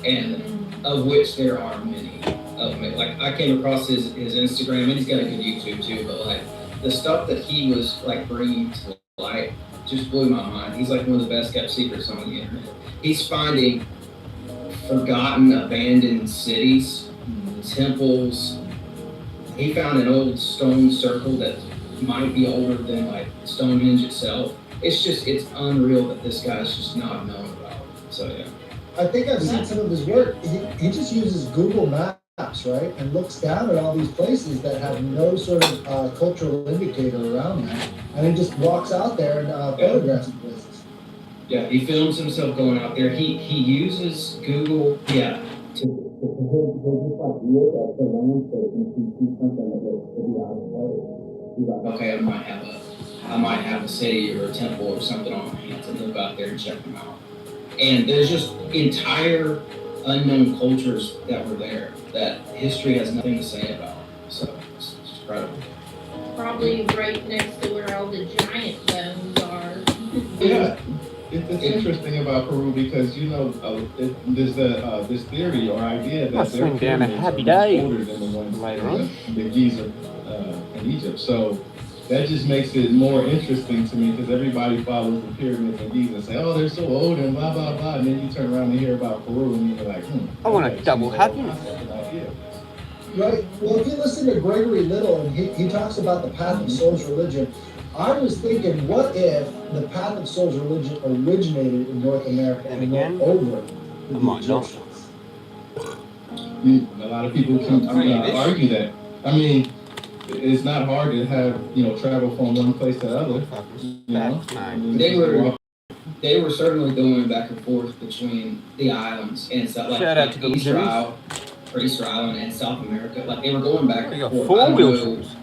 and of which there are many of them. Like I came across his Instagram, and he's got a good YouTube too, but like the stuff that he was like bringing to light just blew my mind. He's like one of the best kept secrets on the internet. He's finding forgotten, abandoned cities, temples. He found an old stone circle that might be older than like Stonehenge itself. It's unreal that this guy's just not known about. So yeah. I think I've seen some of his work. He just uses Google Maps, right? And looks down at all these places that have no sort of cultural indicator around that. And he just walks out there and photographs the places. Yeah, he films himself going out there. He uses Google, to just like look at the landscape and see something that looks pretty out of place. He's like, okay, I might have a city or a temple or something on my hands and look out there and check them out. And there's just entire unknown cultures that were there that history has nothing to say about. So it's incredible. Probably right next to where all the giant bones are. Yeah. It's interesting about Peru because there's this theory or idea that Must their swing down a pyramids happy are day much older than the ones later in on. the Giza in Egypt. So that just makes it more interesting to me because everybody follows the pyramids in Giza and say, oh, they're so old and blah blah blah, and then you turn around and hear about Peru and you're like, I want okay, a double so happiness. I have an idea. Right. Well, if you listen to Gregory Little and he talks about the path of soul's religion, I was thinking, what if the path of soul's religion originated in North America and went over to the Egyptians? A lot of people can argue that. I mean, it's not hard to have travel from one place to the other. They were certainly going back and forth between the islands and stuff Shout out to the Easter Jimmys. Isle or Easter Island and South America. Like they were going back and forth. Four I don't wheel know shoes.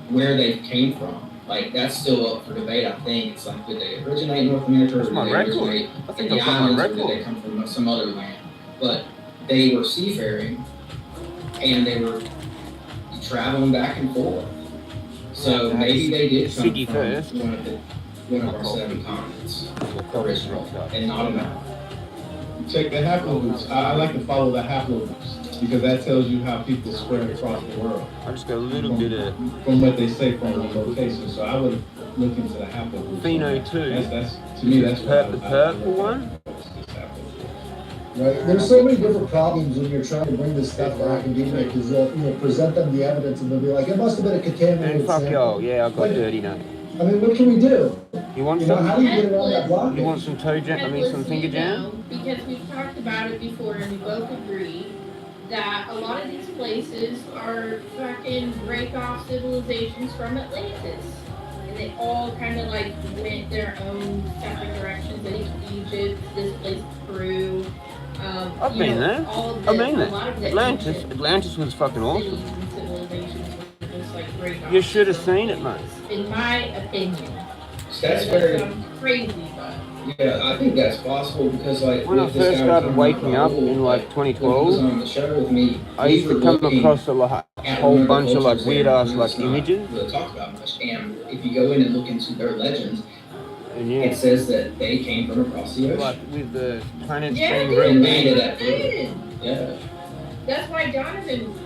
where they came from. Like that's still up for debate. I think it's like did they originate in North America or did they originate in the islands or did they come from some other land? But they were seafaring and they were traveling back and forth. So maybe they did come from one of our 7 continents originally, and not America. Check the haplogroups. I like to follow the haplogroups because that tells you how people spread across the world. I just got a little bit of from what they say from one location. So I would look into the haplogroups. Pheno too. That's to me that's the purple one. Right. There's so many different problems when you're trying to bring this stuff to academia because you'll present them the evidence and they'll be like, it must have been a contaminated And fuck sample. y'all, yeah, I got dirty now. I mean, what can we do? You want some? How do you get around that You blockage? want some toe jam? I mean, some finger jam? Because we've talked about it before and we both agree that a lot of these places are fucking break-off civilizations from Atlantis. And they all kind of like went their own separate directions. They went to Egypt, this place Peru. I've been there. I've been there. Atlantis. Atlantis was fucking awesome. Civilizations were just like break-off. You should have seen it, mate. In my opinion. That's very crazy, but. Yeah, I think that's possible because like when I first started waking up in like 2012, on the show with me, I used to come across a whole bunch of like weird ass like images. Really talk about much, and if you go in and look into their legends, and yeah, it says that they came from across the ocean, like with the planets Yeah, being and real landed big. at Peru. Yeah, That's why Donovan.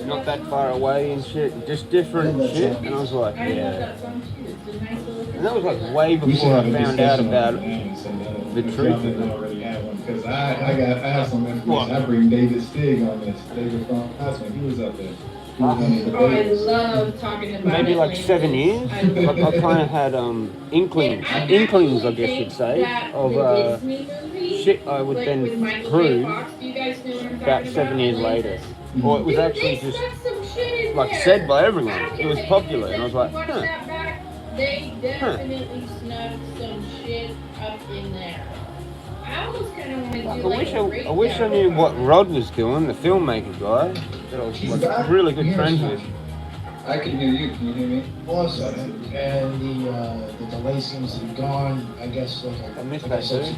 Not that far away and shit, just different shit. And I was like, I love yeah. that song too. It's a nice little. And that was like way before I found out about the truth of it. Already had one because I have some information. I bring David Stig on this. David from Cosmic, he was up there. He was on the Oh, I debaters. love talking about Maybe like Atlantis. 7 years. I I kind of had inklings, I guess you'd say, of shit I would then prove about 7 years later. Or it was actually just like said by everyone. It was popular, and I was like, huh. They definitely snuck some shit up in there. I almost kind of want to do like I wish I knew what Rod was doing, the filmmaker guy, that I was like, really good friends with. I can hear you. Can you hear me? Awesome. And the delay seems to be gone. I guess I missed that too.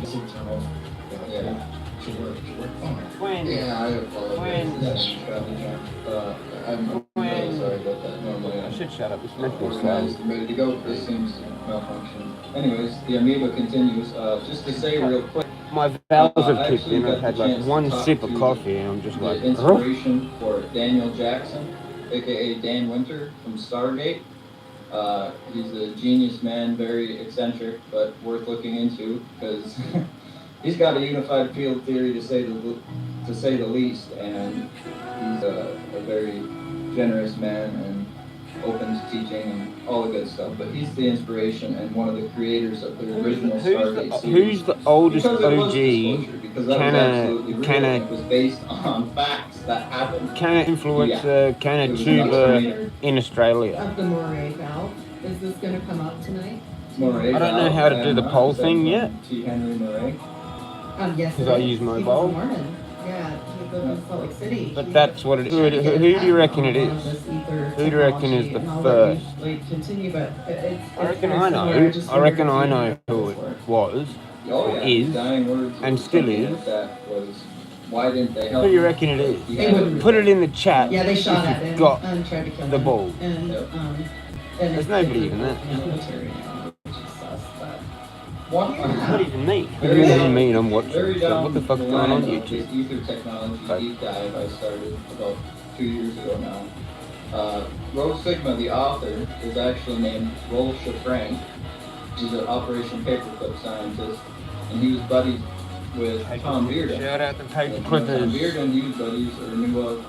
Yeah. Should work fine. When? Yeah, I apologize. When? That's travel time. I'm really sorry about that. Normally I should shut up. It's meant to be organized and ready to go. This seems to malfunction. Anyways, the amoeba continues. Just to say real quick. My valves have kicked in. I've had like one sip of coffee, and I'm just The like, inspiration for Daniel Jackson, aka Dan Winter from Stargate. He's a genius man, very eccentric, but worth looking into because he's got a unified field theory to say the least, and he's a very generous man and open to teaching and all the good stuff. But he's the inspiration and one of the creators of the original Stargate series. who's the oldest Because it was OG disclosure, because that was absolutely real, and it was based on facts that happened. can it influence the can tuber in Australia? Of the Moray valve. Is this going to come up tonight? Moray I don't know how to do the poll thing yet. T. Henry Moray. Yes. Because I use mobile. He's a Mormon. Yeah, he lives in Salt Lake City. But that's what it is. Who do you reckon it is? Who do you reckon is the first? Continue, but I reckon I know. I reckon I know who it was, Oh, yeah. is, Dying words and or still something is. like that was, why didn't they help? Who do you reckon it is? Yeah. Put it in the chat. Yeah, they shot at if him you've got and tried to kill the him. ball. And, There's nobody even there. Military now, which is sus, but What even me? Very What do you down- mean I'm watching? Very So down what the fuck's the going on line of YouTube? this ether technology deep dive I started about 2 years ago now. Rogue Sigma, the author, is actually named Jezza Chronic. He's an Operation Paperclip scientist, and he was buddies with Tom Bearden. Shout out to Tom Paperclippers. Bearden, these buddies are new of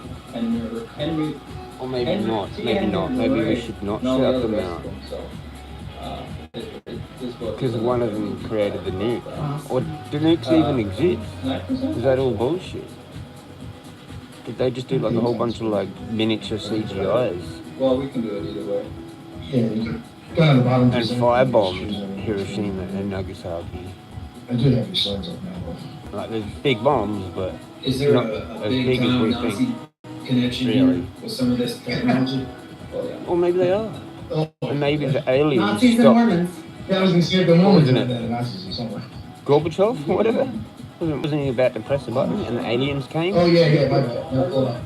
Henry. Or maybe Henry- not. T. Maybe Henry not. Maybe we Murray, should not and all the shout other them rest out. of them, so, this book Because is one of them created the nuke. Or do nukes even exist? Is that all bullshit? Did they just do like a whole bunch of like miniature CGIs? Well, we can do it either way. Yeah, you could go on the bottom. And firebombed Hiroshima and Nagasaki? I do have your slides up now. Like there's big bombs, but Is there not a as big big as time we Nazi think. connection Really? here with some of this technology? Or maybe they are. And maybe the aliens Nazis and stopped. Mormons. Yeah, I was gonna say the Mormons Wasn't and it? the Nazis or somewhere. Gorbachev, whatever. Wasn't he about to press a button and the aliens came? Oh yeah, my bad. No, hold on.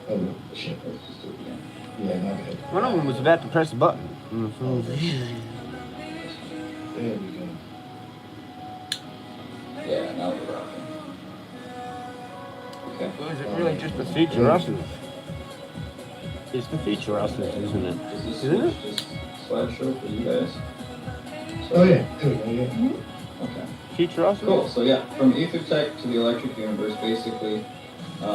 Oh shit. Yeah, my bad. One of them was about to press a button. Mm-hmm. There we go. Yeah, now we're rocking. Okay. Or is it really just the future us's? It's the future us's, isn't it? Is this Isn't it? just slideshow for you guys? Oh yeah, there we go. Yeah. Okay. Future us's? Cool. So yeah, from ether tech to the electric universe, basically.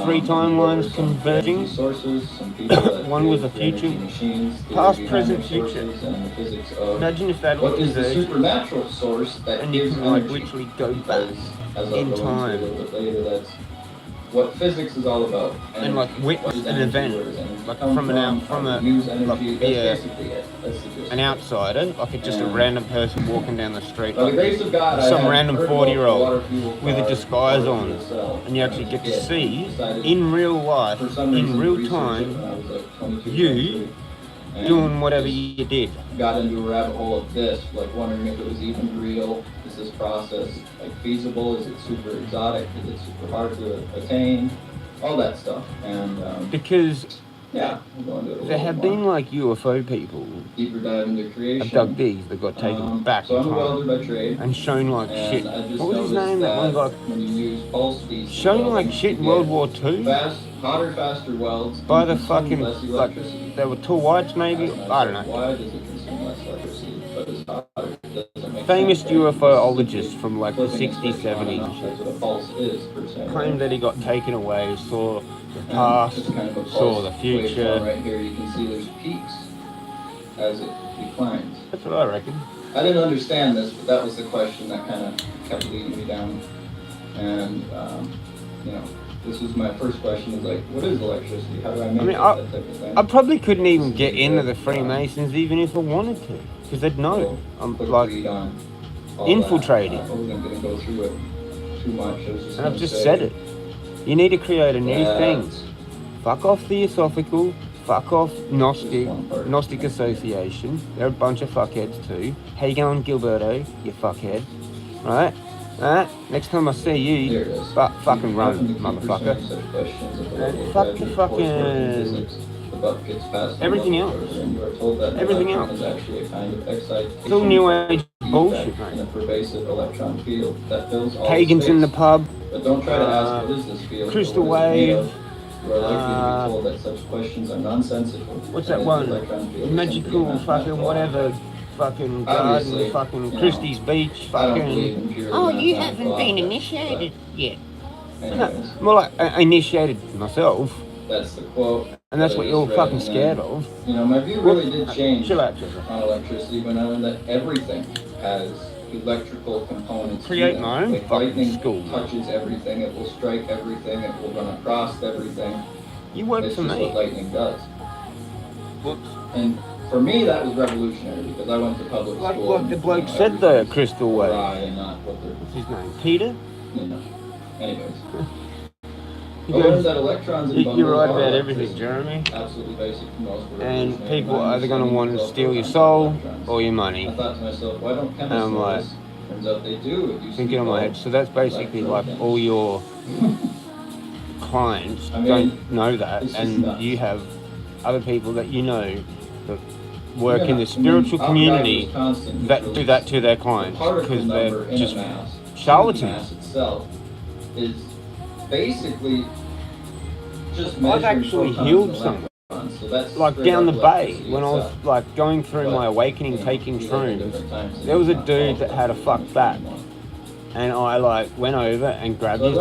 Three timelines converging. Sources, some people that One was a create future, energy machines, theory past, behind present, their future. sources, and the physics of Imagine if that all what is the converged, supernatural source that and you gives can like energy. literally go back As I'll in go into a time little bit later, that's what physics is all about. and like What witness is an energy, event, where does energy like come from how to use energy, like that's be basically it. That's the gist. an outsider, like just a And- random person walking down the street, By the like grace of God, I some had random heard about 40-year-old water fuel with a cars, disguise water on, fuel cell. and you actually get to Yeah, see decided in real life, for some reason in to real research it time, when I was like 22, you 23, and doing whatever just you did. got into a rabbit hole of this, like wondering if it was even real. Is this process like feasible? Is it super exotic? Is it super hard to attain? All that stuff. And Because yeah, we'll go into it a there little have more. been like UFO people, Deeper dive into creation. abductees that got taken back So in I'm a welder time by trade. and shown like And shit. I just What was his noticed name? That one guy when you use pulse speeds, shown like shit in World War II fast, hotter, faster welds by the consume fucking less like electricity. they were tall whites maybe. That's I not don't know. Why does it consume less electricity, but it's hotter? It doesn't make Famous sense, right? UFOologist from like the Flipping a 60s, switch on and 70s off, and that's shit what a pulse is, per se. claimed that he got taken away, saw the And past, it's kind of a saw pulse the waveform future. right here, you can see there's peaks as it declines. That's what I reckon. I didn't understand this, but that was the question that kind of kept leading me down. And, you know, this was my first question, is like, what is electricity? How do I make I mean, it? That type of thing. I probably couldn't even get into the Freemasons even if I wanted to, because they'd know. I'm Quick like read on all infiltrating. that. I wasn't going to go through it too much. I was just And I've gonna just say said it. You need to create a new that thing. Fuck off Theosophical. Fuck off Gnostic Association. They're a bunch of fuckheads too. How you going, Gilberto? You fuckhead. Right? Alright? Next time I see you, fucking run, motherfucker. And fuck the fucking... Everything else. Everything else. It's all new age bullshit, in a mate. pervasive electron field that fills all Pagans in the space. pub. But don't try to ask what is this field, or Crystal what is it made Wave. of. You are likely to be told that such questions are nonsensical. What's and that the one? electron field is Magical simply a fucking mathematical whatever. Fucking Obviously, garden, fucking you know, Christie's Beach, I don't believe in fucking. purely Oh, you mathematical haven't been objects, initiated yet. but anyways, More like initiated myself, that's the quote. and that's that what I you're just read, fucking and then, scared of. You know, my view really did change Chill out, Jezza. on electricity when I learned that everything has electrical components. to Create them. my own Like fucking lightning school. touches everything, it will strike everything, it will run across everything. You work It's for just me. what lightning does. Whoops. And for me, that was revolutionary because I went to public Like school. what the bloke you know, said the everything's crystal wave. awry and not what they're, What's his name? Peter? you know. Anyways. He I learned goes, that electrons and You're bundles right are about everything, electricity. Jeremy. Absolutely basic to most. And people are either going to want to steal your soul or your money. I thought to myself, why don't And chemists I'm know like, this? Turns out they do. It used to thinking be on my head. called So that's basically like all your clients I mean, don't know that, it's just and nuts. you have other people that you know that work in the spiritual community that do that to their clients because they're just charlatans. Itself is basically just I've actually healed some. Like down the bay, when I was like going through my awakening, taking shrooms, there was a dude that had a fucked back, and I like went over and grabbed his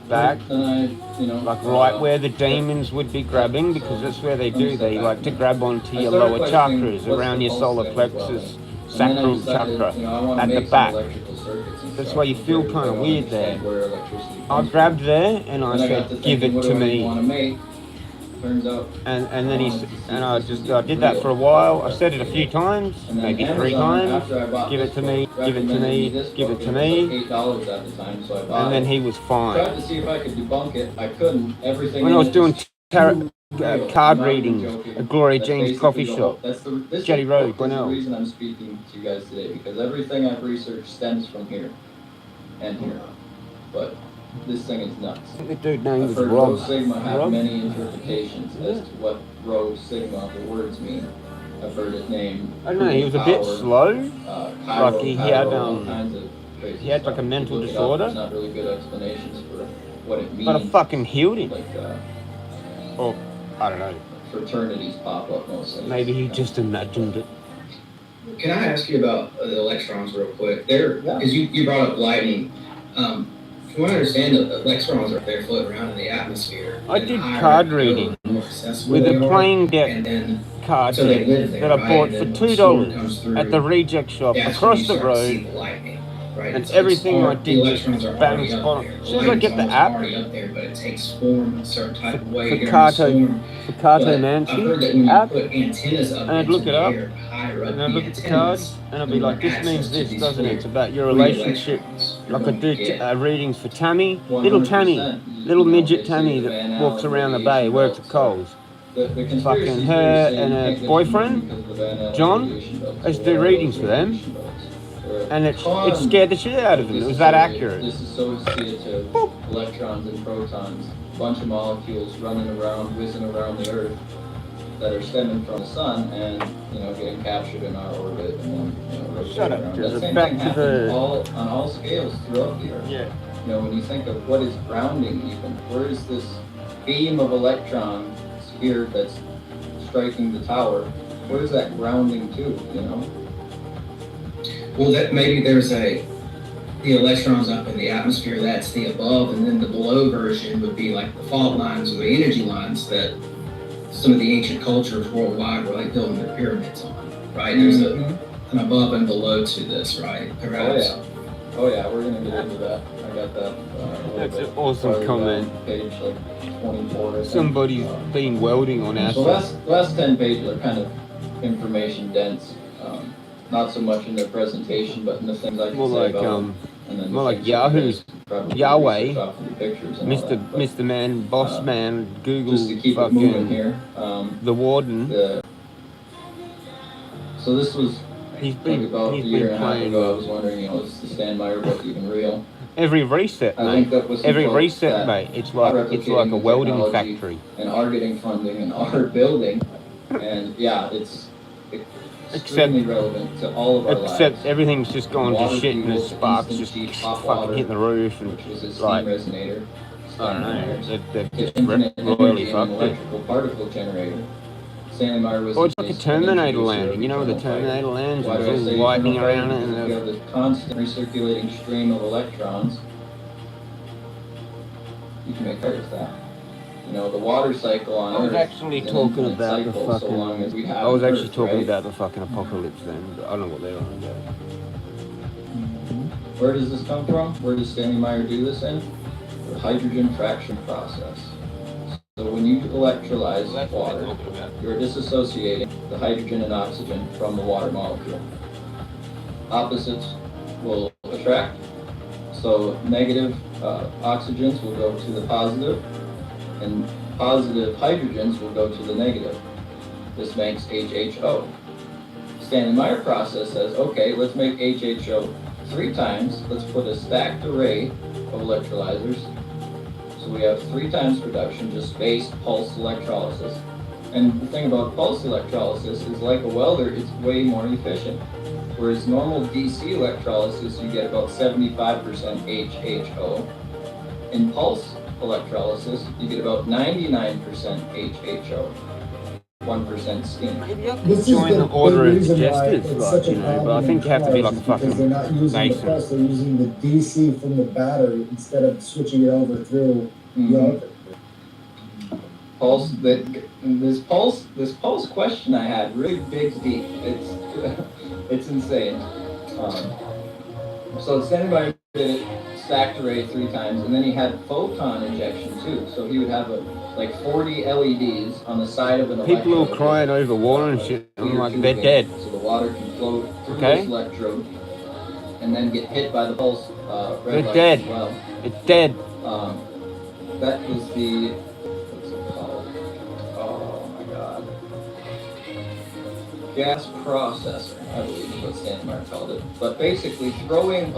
back, like right where the demons would be grabbing, because that's where they do. They like to grab onto your lower chakras, around your solar plexus, sacral chakra, at the back. That's why you feel kind of weird there. I grabbed there and I said, "Give it to me." And then I did that for a while. I said it a few times, maybe 3 times. Give it to me, give it to me, give it to me. And then he was fine. Tried to see if I could debunk it. I couldn't. Everything. When I was doing card readings at Gloria Jean's coffee shop, Jetty Road, That's the Gwinnell. reason I'm speaking to you guys today, because everything I've researched stems from here and here. But this thing is nuts. The dude name was I've heard Rho Rob. Sigma have Rob? many interpretations as to what Rho Sigma, the words mean. I've heard it named. I don't know, he was a bit power, slow. Cairo, Like he Cairo, had all kinds of crazy he had like a stuff. mental Look it up, disorder. There's not really good explanations for what it means. But I fucking healed him. Like, or I don't know. fraternities pop up mostly. Maybe he just imagined it. Can I ask you about the electrons real quick? Because you brought up lightning. From what I understand, the electrons are floating around in the atmosphere. I did card readings with a plain deck card so they deck live there, that I right? bought And for then when the storm comes $2 through, at the reject shop that's when across you the start to see road. the lightning, right? And It's everything I the did electrons just are bang already up spot on. there. As soon as I get the Lightning's app, already up there, but it takes form in a certain type of way during the Kato storm. But I've heard that when Manchi you app, put antennas up and I'd look into it the up, air, higher up and the I'd look at the antennas, cards, and I'd the be more like, this access means to this, these doesn't it? free- It's about your free relationship. electrons Like I you're going to do get. readings for Tammy, little Tammy, little midget Tammy that walks around the bay, works at Coles. Fucking her and her boyfriend, John, I used to do readings for them, and it scared the shit out of them. It was that accurate. This is associated to electrons and protons, a bunch of molecules running around, whizzing around the Earth that are stemming from the sun and getting captured in our orbit and then rotating Shut up, around. Jezza. That same Back thing to happens the- on all scales throughout the Earth. Yeah. When you think of what is grounding, even where is this beam of electrons here that's striking the tower? Where is that grounding to? Well, that maybe there's the electrons up in the atmosphere, that's the above, and then the below version would be like the fault lines or the energy lines that some of the ancient cultures worldwide were like building their pyramids on, right? There's an above and below to this, right? Perhaps. Oh yeah, we're gonna get into that. I got that. That's an awesome comment. Page like 24. Somebody's been welding on So acid. last 10 pages are kind of information dense. Not so much in their presentation, but in the things I can More say like about them. And then the more like things that you guys Yahoo's probably Yahweh, research off of the pictures and all Mr. that. But, Mr. Man, Boss Man, Google, just to keep it moving fucking here, the warden. So this was He's been about a he's year been and a half playing ago. I was wondering, is the Stan Meyer book even real? every reset, I think mate. that was some Every folks reset, that mate. It's are like a replicating welding technology factory. and are getting funding and are building, and yeah, it's extremely relevant to all of our lives. Except everything's just gone Water to shit and the fuels, sparks instant just heat, hot fucking water, hitting the roof and which was a steam like resonator. I don't know. They've To just infinite royally energy and fucked it. electrical particle generator. Stanley Meyer was Or it's like a Terminator landing. You know, the Terminator lands and there's all lightning around it and you have this constant recirculating stream of electrons. You can make fire with that. The water cycle on Earth. I was actually is an talking infinite about the cycle, so long as we fucking. have I was actually Earth, talking right? about the fucking apocalypse then. But I don't know what they're on about. Where does this come from? Where does Stanley Meyer do this in? The hydrogen fraction process. So when you electrolyze water, you're disassociating the hydrogen and oxygen from the water molecule. Opposites will attract. So negative oxygens will go to the positive, and positive hydrogens will go to the negative. This makes HHO. Stanley Meyer process says, okay, let's make HHO 3 times. Let's put a stacked array of electrolyzers. So we have 3 times production, just base pulse electrolysis. And the thing about pulse electrolysis is, like a welder, it's way more efficient. Whereas normal DC electrolysis, you get about 75% HHO. In pulse electrolysis, you get about 99% HHO, 1% steam. This is join the order of digestives, like, you know, but I think you have to be like a fucking because they're not using Mason. the pulse, they're using the DC from the battery instead of switching it over through the other. Pulse, this pulse question I had really digs deep. It's insane. So Standby did it stacked array 3 times, and then he had photon injection too. So he would have like 40 LEDs on the side of an electrode. People all crying over water and shit. I'm like, they're dead. So the water can flow through this electrode and then get hit by the pulse red light as well. It's dead. That was the, what's it called? Oh my god. Gas processor, I believe is what Standby called it. But basically throwing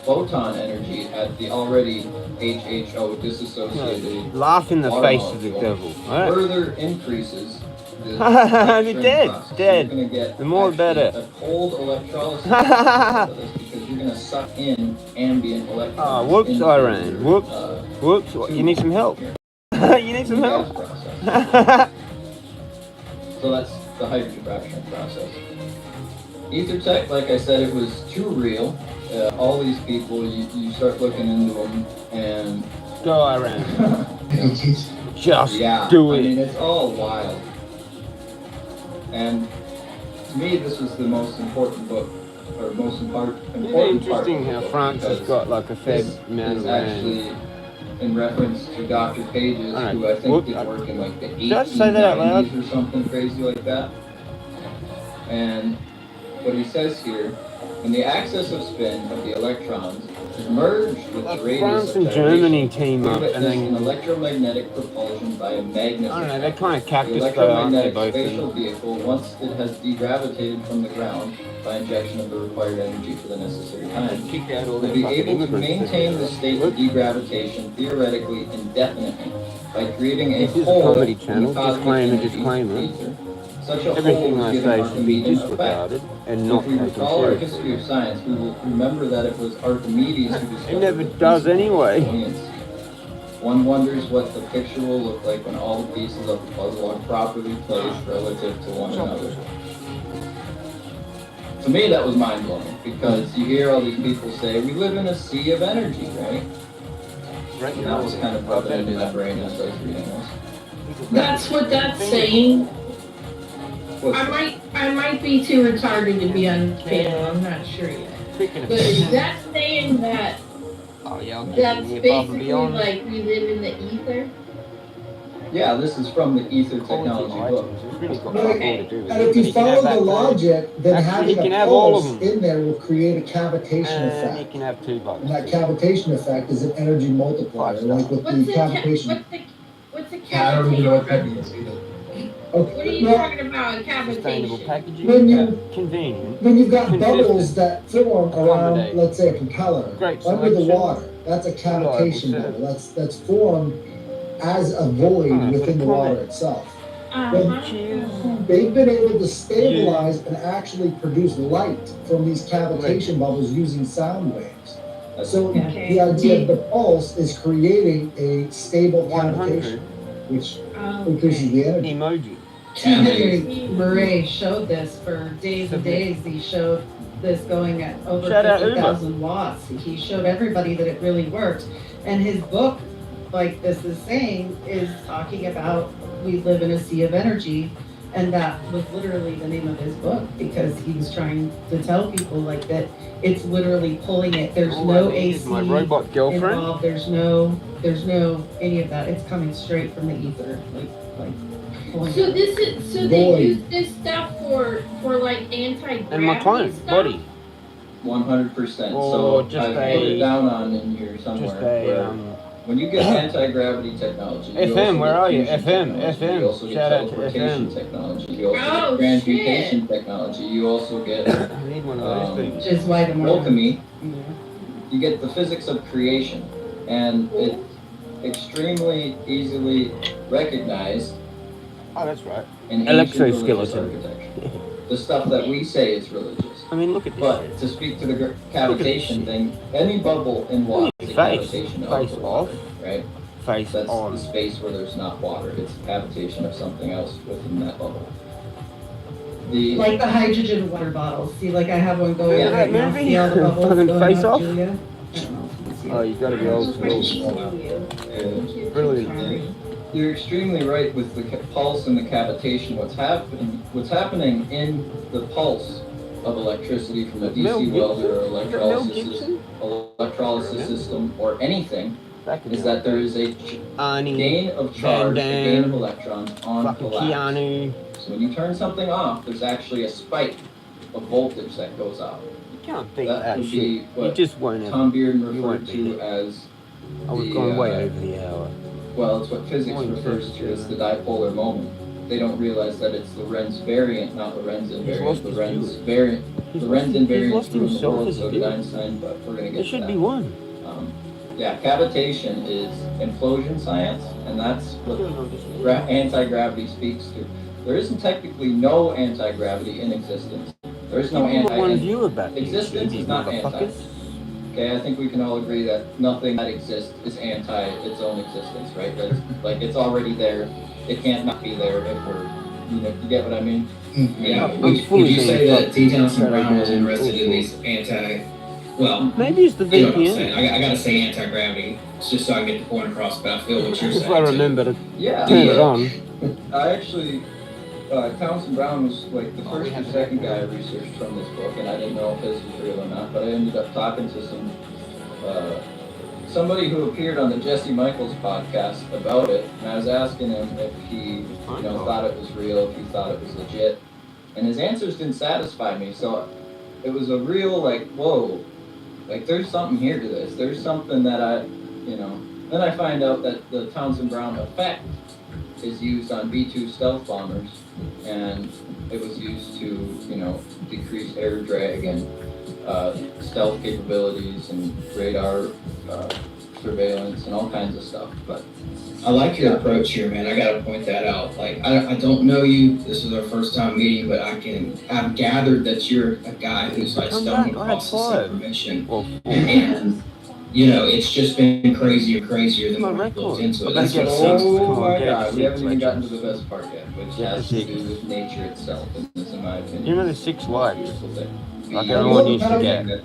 photon energy at the already HHO disassociated laugh in the water face of the devil. Right? Further increases the they're dead. process. Dead. You're going to get the more the better. A cold electrolysis of this because you're going to suck in ambient electrons. Oh, whoops, Iran. Whoops. Whoops. You need some help. You need some help. So that's the hydrogen fracturing process. Ethertech, like I said, it was too real. All these people, you start looking into them and... Go Iran. Just yeah, do it. I mean, it's all wild. And to me, this was the most important book, or most important part. It's interesting how France has got like a fair amount of land. Actually in reference to Dr. Pages, who I think did work in like the 1890s or something crazy like that. And what he says here, when the axis of spin of the electrons is merged with the radius France of and gyration, Germany team up, we and witness then an electromagnetic propulsion by a magnet. I don't know, they're kind of The cactus though, aren't they electromagnetic both? spatial vehicle, once it has degravitated from the ground by injection of the required energy for the necessary time, will be able to maintain the state of degravitation theoretically indefinitely by creating a This is a hole comedy in the channel. cosmic Disclaimer. ether. Such a Everything hole I is given say should be Archimedes' disregarded effect. and not If we taken recall our seriously. history of science, we will remember that it was Archimedes who discovered It never the does principle of anyway. buoyancy. One wonders what the picture will look like when all the pieces of the puzzle are properly placed relative to one another. To me, that was mind-blowing, because you hear all these people say, we live in a sea of energy, right? And that was kind of rubbed into my brain as I was reading this. That's what that's saying. I might be too retarded to be on panel. I'm not sure yet. But is that saying that that's basically like we live in the ether? Yeah, this is from the Ether Technology book. And if you follow the logic, then having a pulse in there will create a cavitation effect. You can have 2 bucks. And that cavitation effect is an energy multiplier, like with the cavitation. What's a I don't even know what that cavitation? means either. Okay. What are you talking about, cavitation? Packaging. When you've got bubbles that form around, let's say, a propeller under the water, that's a cavitation bubble. That's formed as a void within the water itself. But they've been able to stabilize and actually produce light from these cavitation bubbles using sound waves. So the idea of the pulse is creating a stable cavitation, which increases the energy. Emoji. Henry Murray showed this for days and days. He showed this going at over 50,000 watts. He showed everybody that it really worked. And his book, like this is saying, is talking about we live in a sea of energy. And that was literally the name of his book, because he was trying to tell people like that it's literally pulling it. There's no AC my robot girlfriend involved. There's no any of that. It's coming straight from the ether. Like pulling So it. this is they use this stuff for like anti-gravity And my client stuff? body. 100%. So just I put it down on in here somewhere. When you get anti-gravity technology, you FM, where are you? FM. FM. You also get Shout out to teleportation FM. technology. You also get transmutation technology. You also get I need one of those things. Which is why the more alchemy. You get the physics of creation, and it's extremely easily recognized Oh, that's right. in ancient religious Electroskeleton. architecture. The stuff that we say is religious. I mean, look at this But shit. to speak to the Look at cavitation this thing, any bubble in water is a Face. cavitation of Face the off. water, right? Face That's on. the space where there's not water. It's a cavitation of something else within that bubble. Like the hydrogen water bottles. See, like I have one going Yeah, right now. movie? See all the bubbles Fucking going Face up, Off? Julia? Oh, you gotta be old school. Brilliant. And you're extremely right with the pulse and the cavitation. What's happening in the pulse of electricity from a DC welder or electrolysis system or anything is that there is a gain of charge, a gain of electrons on collapse. So when you turn something off, there's actually a spike of voltage that goes out. You can't beat that would shit. be You what just won't ever. Tom Bearden You won't referred beat to it. as I was the, going way over the hour. well, it's what physics refers to as the dipolar moment. They don't realize that it's Lorentz variant, not Lorentz invariant. Lorentz variant. Lorentz invariant ruled the world, so did Einstein, but we're going to get to that. There should be one. Yeah, cavitation is implosion science, and that's what anti-gravity speaks to. There isn't technically no anti-gravity in existence. There is no existence is not anti. Okay, I think we can all agree that nothing that exists is anti its own existence, right? That's, like it's already there. It can't not be there if we're, you get what I mean? Yeah. Would you say that T. Townsend Brown was interested in these well, maybe it's the you know what I'm VPN. saying. I gotta say anti-gravity, it's just so I can get the point across, but I feel what you're If saying. I remember to Yeah. turn it on. I actually, Townsend Brown was like the first or second guy I researched from this book, and I didn't know if this was real or not, but I ended up talking to somebody who appeared on the Jesse Michaels podcast about it, and I was asking him if he, thought it was real, if he thought it was legit, and his answers didn't satisfy me, so it was a real, like, whoa, like, there's something here to this, there's something that then I find out that the Townsend Brown effect is used on B-2 stealth bombers, and it was used to, decrease air drag and stealth capabilities and radar surveillance and all kinds of stuff. But I like your approach here, man. I gotta point that out. Like, I don't know you. This is our first time meeting, but I've gathered that you're a guy who's like stumbling across this information, and it's just been crazier and crazier the more I've looked into it. That's what oh my God, we haven't even gotten to the best part yet, which has to do with nature itself, and this, in my opinion, You know the 6 likes, like everyone used to get at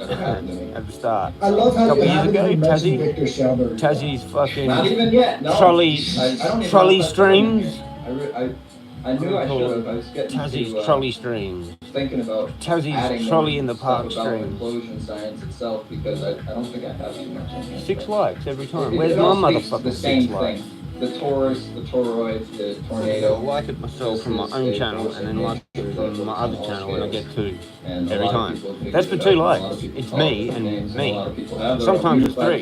the start. I love how Couple you years haven't ago, even mentioned Victor Schellberg. Tassie's fucking not even yet. No. trolley I don't even trolley know if that's streams. I knew I should have. I was getting Tassie's to, trolley streams. thinking about Tassie's adding trolley in the stuff park about streams. implosion science itself because I don't think I have too much on here. 6 likes every time. It Where's my all speaks to motherfucking the 6 same likes? thing. The torus, the toroid, the tornado. I like it myself from my own channel and then like it from my other channel and I get 2 every time. That's for 2 likes. It's me and me. Sometimes it's 3.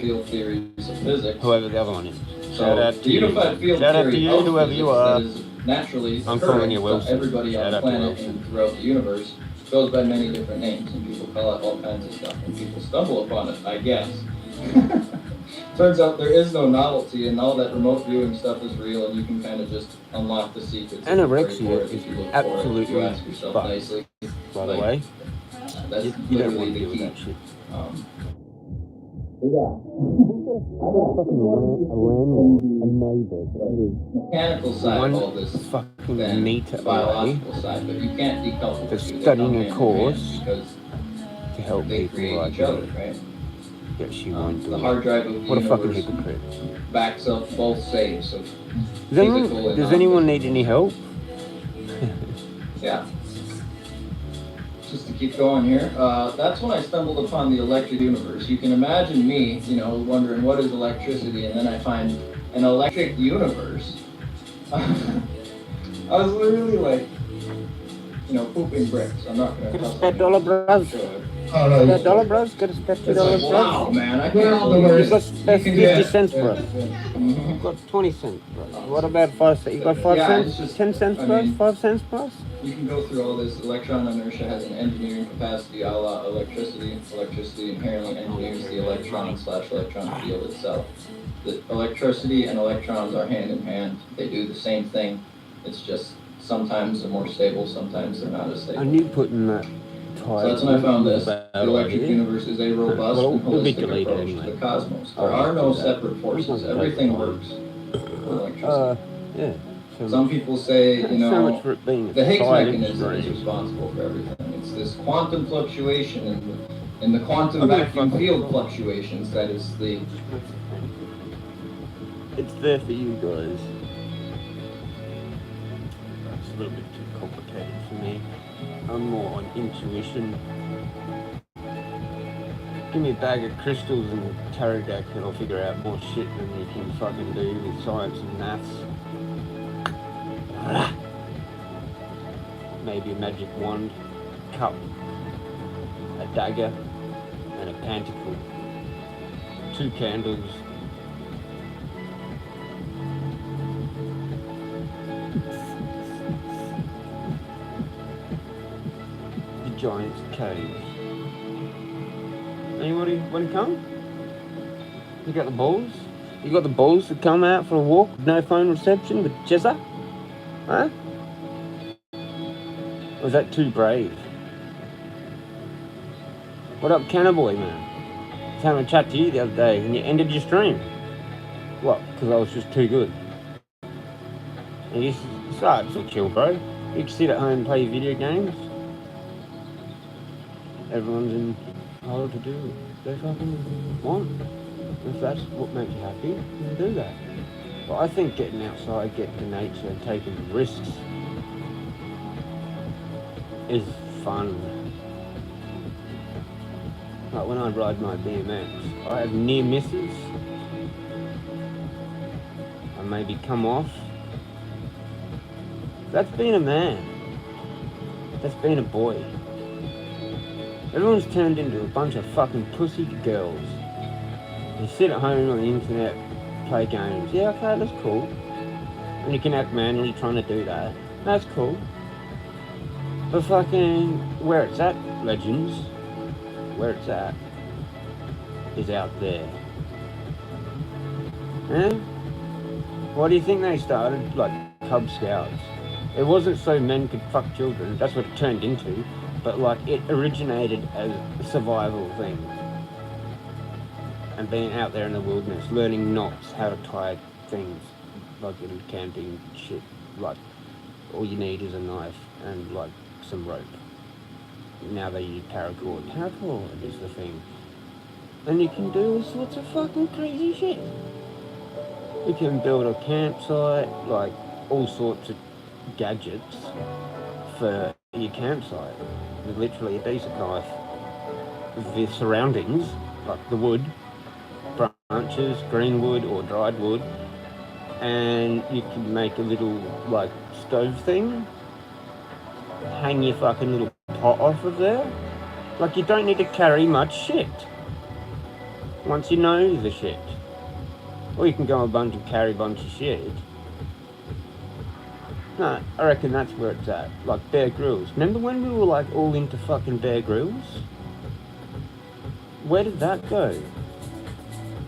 Whoever the other one is. Shout out to you. Shout out to you, whoever you are. Naturally, I'm calling you Wilson. everybody on the planet and throughout the universe goes by many different names, and people call it all kinds of stuff, and people stumble upon it, I guess. Turns out there is no novelty, and all that remote viewing stuff is real, and you can kind of just unlock the secrets. Anorexia is if you look absolutely for it, you ask yourself fucked, nicely. by the way. That's You don't literally want to the deal with key. that shit. Mechanical side of all this fucking meter biological side, but you can't decouple for the two. They studying come a hand in course hand because to help they people create like each other, me. right? Yet she won't do The it. hard drive of the What a fucking universe hypocrite. backs up both saves of Does anyone need any help? Yeah. Just to keep going here, that's when I stumbled upon the electric universe. You can imagine me, wondering what is electricity, and then I find an electric universe. I was literally like, pooping bricks. I'm not gonna. Get a spare $1, bros. Oh, no, Spare $1, bros. Get a spare $2, bros. Wow, man, I can't You've got spare You can 50 get- cents, bro. You've got 20 cents, bro. What about 5 cents? You got 5 Yeah, it's cents? just- 10 cents, I bro? mean- 5 cents, bro? You can go through all this. Electron inertia has an engineering capacity a la electricity. Electricity inherently engineers the electron/electron field itself. The electricity and electrons are hand in hand. They do the same thing. It's just Sometimes they're more stable, sometimes they're not as stable. And you putting that So that's when I found this. The bad electric idea. universe is a robust Well, and it'll be holistic deleted approach anyway. to the cosmos. There I'll are no do that. separate It's forces. not gonna Everything take time. works for electricity. Yeah. Some people say, Not you so know, much for it being a the Higgs silent mechanism is dream. responsible for everything. It's this quantum fluctuation and the quantum I'm gonna vacuum fucking- field fluctuations that is the... It's there for you guys. It's a little bit too complicated for me. I'm more on intuition. Give me a bag of crystals and a tarot deck and I'll figure out more shit than you can fucking do with science and maths. Maybe a magic wand, cup, a dagger, and a pentacle. 2 candles. The Giant's Cave. Anybody want to come? You got the balls? You got the balls to come out for a walk with no phone reception with Jezza? Huh? Or was that too brave? What up, Cannaboy, man? I was having a chat to you the other day and you ended your stream. What? Because I was just too good. And you said, it's all chill, bro. You can sit at home and play video games. Everyone's entitled to do what they fucking want. If that's what makes you happy, then do that. But I think getting outside, getting to nature and taking risks is fun. Like when I ride my BMX, I have near misses. I maybe come off. That's being a man. That's being a boy. Everyone's turned into a bunch of fucking pussy girls. You sit at home on the internet, play games. Yeah, okay, that's cool. And you can act manly trying to do that. That's cool. But fucking, where it's at, legends, where it's at, is out there. Eh? Why do you think they started, like, Cub Scouts? It wasn't so men could fuck children, that's what it turned into. But, like, it originated as a survival thing. And being out there in the wilderness, learning knots, how to tie things, like in camping shit. Like, all you need is a knife and, like, some rope. Now they use paracord. Paracord is the thing. And you can do all sorts of fucking crazy shit. You can build a campsite, like, all sorts of gadgets for your campsite. With literally a decent knife. With the surroundings, like the wood, branches, green wood or dried wood, and you can make a little like stove thing, hang your fucking little pot off of there. Like you don't need to carry much shit once you know the shit. Or you can go and carry a bunch of shit. No, I reckon that's where it's at. Like Bear Grylls. Remember when we were like all into fucking Bear Grylls? Where did that go?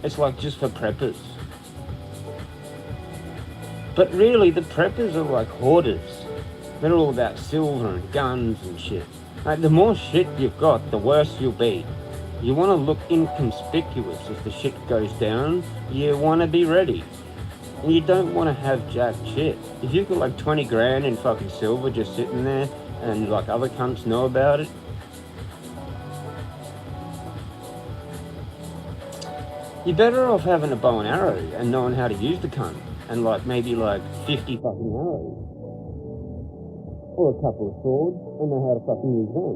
It's like just for preppers. But really, the preppers are like hoarders. They're all about silver and guns and shit. Like, the more shit you've got, the worse you'll be. You want to look inconspicuous if the shit goes down. You want to be ready. And you don't want to have jack shit. If you've got like 20 grand in fucking silver just sitting there and like other cunts know about it, you're better off having a bow and arrow and knowing how to use the cunt. And like maybe like 50 fucking arrows. Or a couple of swords and know how to fucking use them.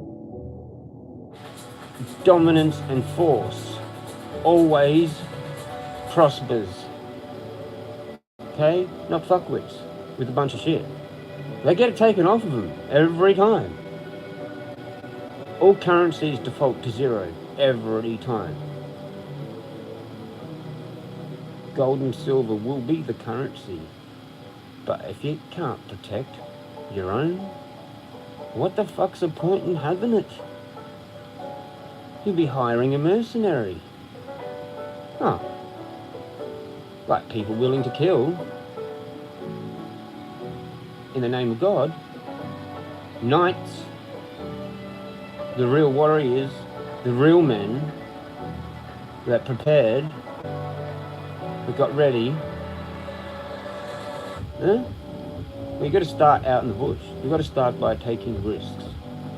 Dominance and force always prospers. Okay? Not fuckwits with a bunch of shit. They get it taken off of them every time. All currencies default to 0 every time. Gold and silver will be the currency. But if you can't protect your own, what the fuck's the point in having it? You'll be hiring a mercenary. Oh. Like people willing to kill. in the name of God. Knights, the real warriors, the real men that prepared, that got ready. Huh? Well, you got to start out in the bush. You got to start by taking risks,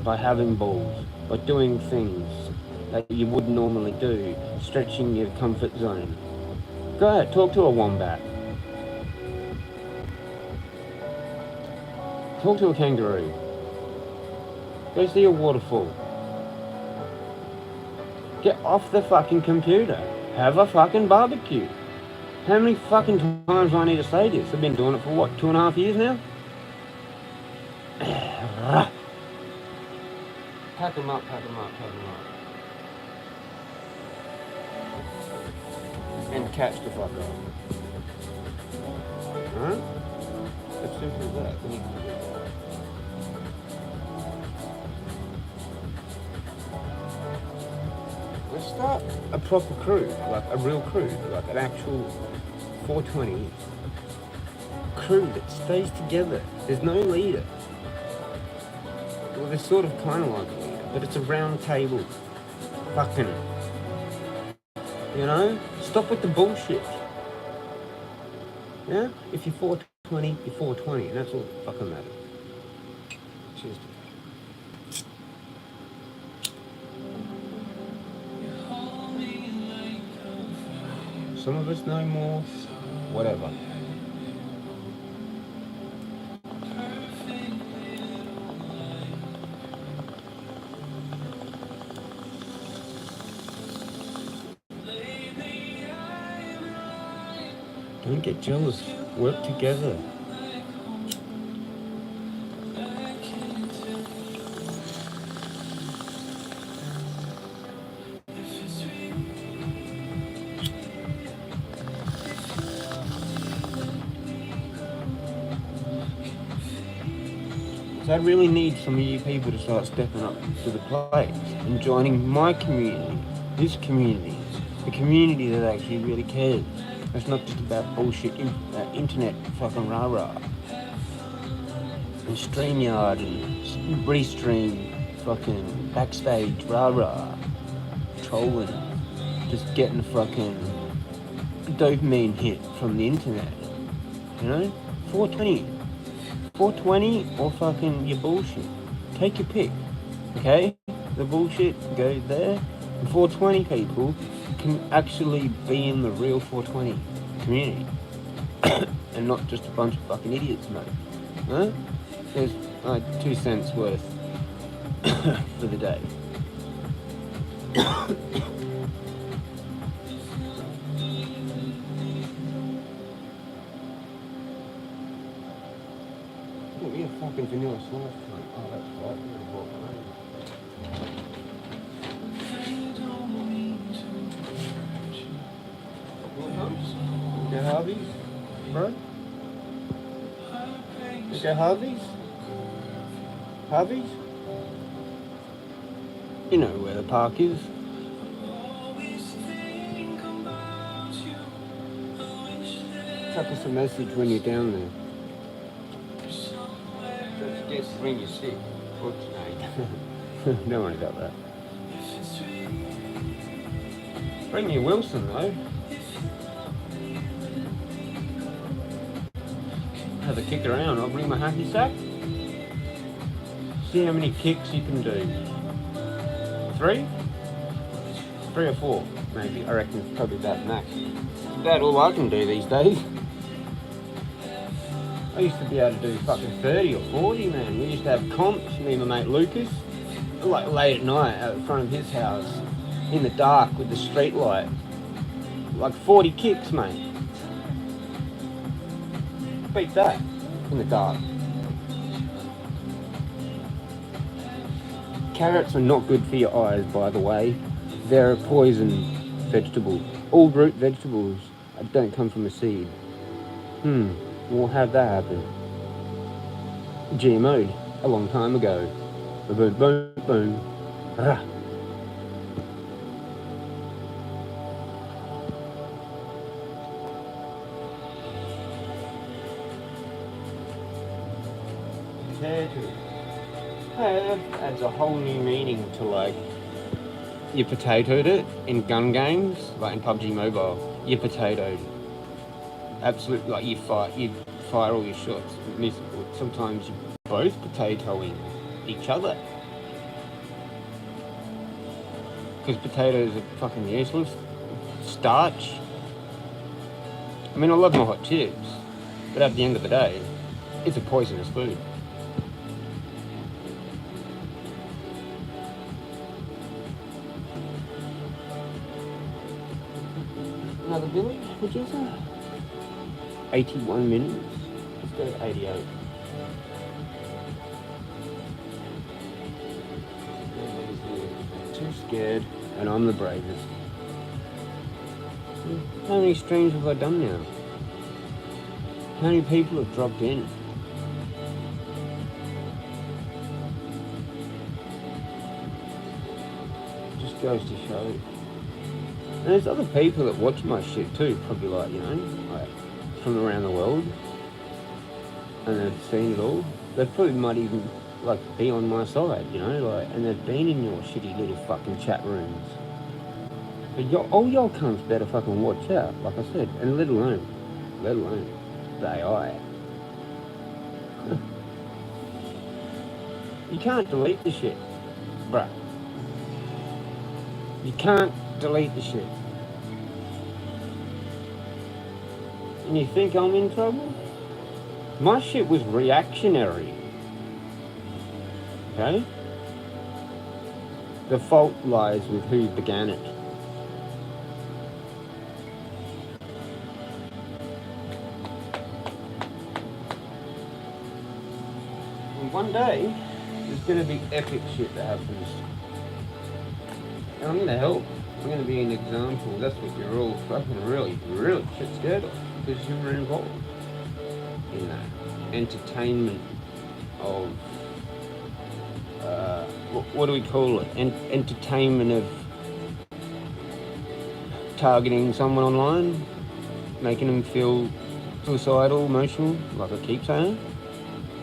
by having balls, by doing things that you wouldn't normally do, stretching your comfort zone. Go ahead, talk to a wombat. Talk to a kangaroo. Go see a waterfall. Get off the fucking computer. Have a fucking barbecue. How many fucking times do I need to say this? I've been doing it for what, 2.5 years now? Pack them up, pack them up, pack them up. And catch the fuck up. Huh? As simple as that. Let's start a proper crew, like a real crew, like an actual 420 crew that stays together. There's no leader. Well, there's sort of kind of like a leader, but it's a round table. Fucking. You know? Stop with the bullshit. Yeah? If you're 420, you're 420, and that's all that fucking matters. Cheers. Some of us know more, whatever. Don't get jealous. Work together. So I really need some of you people to start stepping up to the plate and joining my community, this community, the community that actually really cares. It's not just about bullshit internet fucking rah-rah. And StreamYard and Restream fucking backstage rah-rah. Trolling. Just getting a fucking dopamine hit from the internet. You know? 420. 420 or fucking your bullshit. Take your pick. Okay? The bullshit goes there. And 420 people can actually be in the real 420 community. And not just a bunch of fucking idiots, mate. Huh? There's 2 cents worth for the day. Get me a fucking vanilla slice, mate. Oh, that's right. Okay, Harvey's, bro? Okay, Harvey's? Harvey's? You know where the park is. Chuck us a message when you're down there. Don't forget to bring your stick. Don't worry about that. Bring your Wilson, though. Have a kick around. I'll bring my hacky sack. See how many kicks you can do. 3? 3 or 4, maybe. I reckon it's probably about max. It's about all I can do these days. I used to be able to do fucking 30 or 40, man. We used to have comps, me and my mate Lucas, like late at night out in front of his house, in the dark with the street light. Like 40 kicks, mate. Beat that in the dark. Carrots are not good for your eyes, by the way. They're a poison vegetable. All root vegetables don't come from a seed. We'll have that happen. GMO'd a long time ago. Boom, boom, boom. Rah. potato. That adds a whole new meaning to like, you potatoed it in gun games, like in PUBG Mobile. You potatoed. Absolutely, like you fire all your shots. Sometimes you're both potatoing each other. Because potatoes are fucking useless. Starch. I mean, I love my hot chips, but at the end of the day, it's a poisonous food. Another village, which is 81 minutes. Let's go to 88. Too scared, and I'm the bravest. How many streams have I done now? How many people have dropped in? Just goes to show. And there's other people that watch my shit too, probably like, you know, like from around the world. And they've seen it all. They probably might even like be on my side, you know, like, and they've been in your shitty little fucking chat rooms. But all y'all cunts better fucking watch out, like I said, and let alone the AI. You can't delete the shit, bruh. You can't delete the shit. And you think I'm in trouble? My shit was reactionary. Okay? The fault lies with who began it. And one day, there's gonna be epic shit that happens. And I'm gonna help. I'm gonna be an example. That's what you're all fucking really shit scared of. Because you were involved in that entertainment of what do we call it? Entertainment of targeting someone online, making them feel suicidal, emotional, like I keep saying.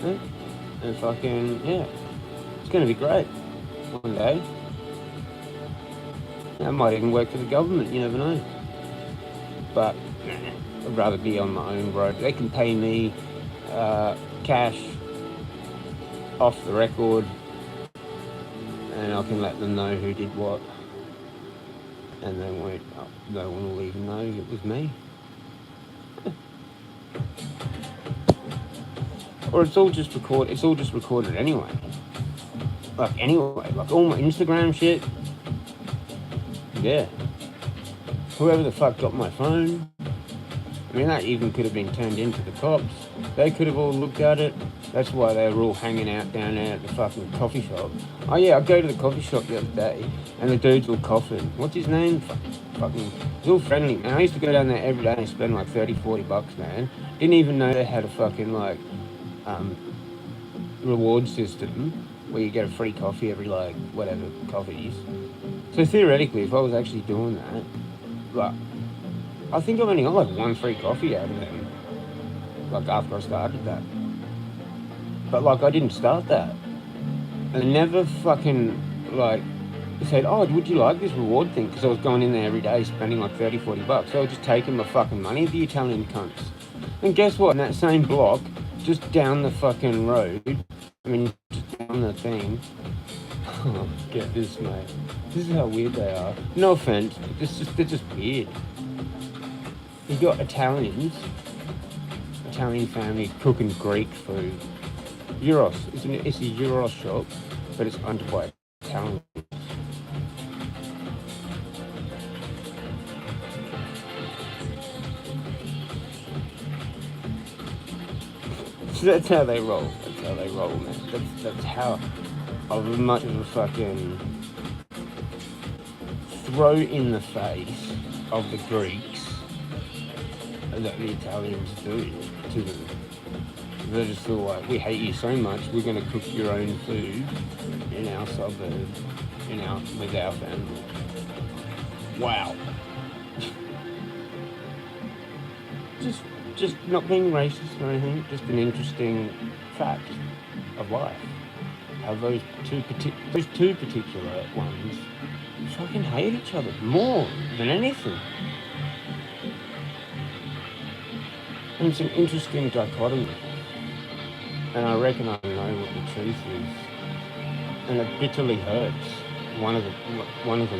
Yeah? And fucking, yeah, it's gonna be great one day. That might even work for the government, you never know. But I'd rather be on my own road. They can pay me cash off the record, and I can let them know who did what, and no one will even know it was me. Or it's all just recorded anyway. Like all my Instagram shit. Yeah. Whoever the fuck got my phone. I mean, that even could have been turned into the cops. They could have all looked at it. That's why they were all hanging out down there at the fucking coffee shop. Oh yeah, I go to the coffee shop the other day, and the dude's all coughing. What's his name? Fucking, he's all friendly, man. I used to go down there every day and spend like 30, 40 bucks, man. Didn't even know they had a fucking like, reward system where you get a free coffee every like, whatever, coffees. So theoretically, if I was actually doing that, like, I think I've only got like one free coffee out of them, like after I started that. But like I didn't start that. And I never fucking like said, oh, would you like this reward thing? Because I was going in there every day spending like 30, 40 bucks. So I was just taking my fucking money, the Italian cunts. And guess what? In that same block, just down the fucking road, I mean, just down the thing. Oh, get this, mate. This is how weird they are. No offense, but they're just weird. You got Italian family cooking Greek food. Euros. It's a Euros shop, but it's owned by Italians. So that's how they roll. That's how they roll, man. That's how much of a fucking throw in the face of the Greeks that the Italians do to them. They just feel like, we hate you so much, we're going to cook your own food in our suburb, with our family. Wow. Just not being racist or anything, just an interesting fact. of life. How those two particular ones fucking hate each other more than anything. And it's an interesting dichotomy. And I reckon I know what the truth is. And it bitterly hurts one of them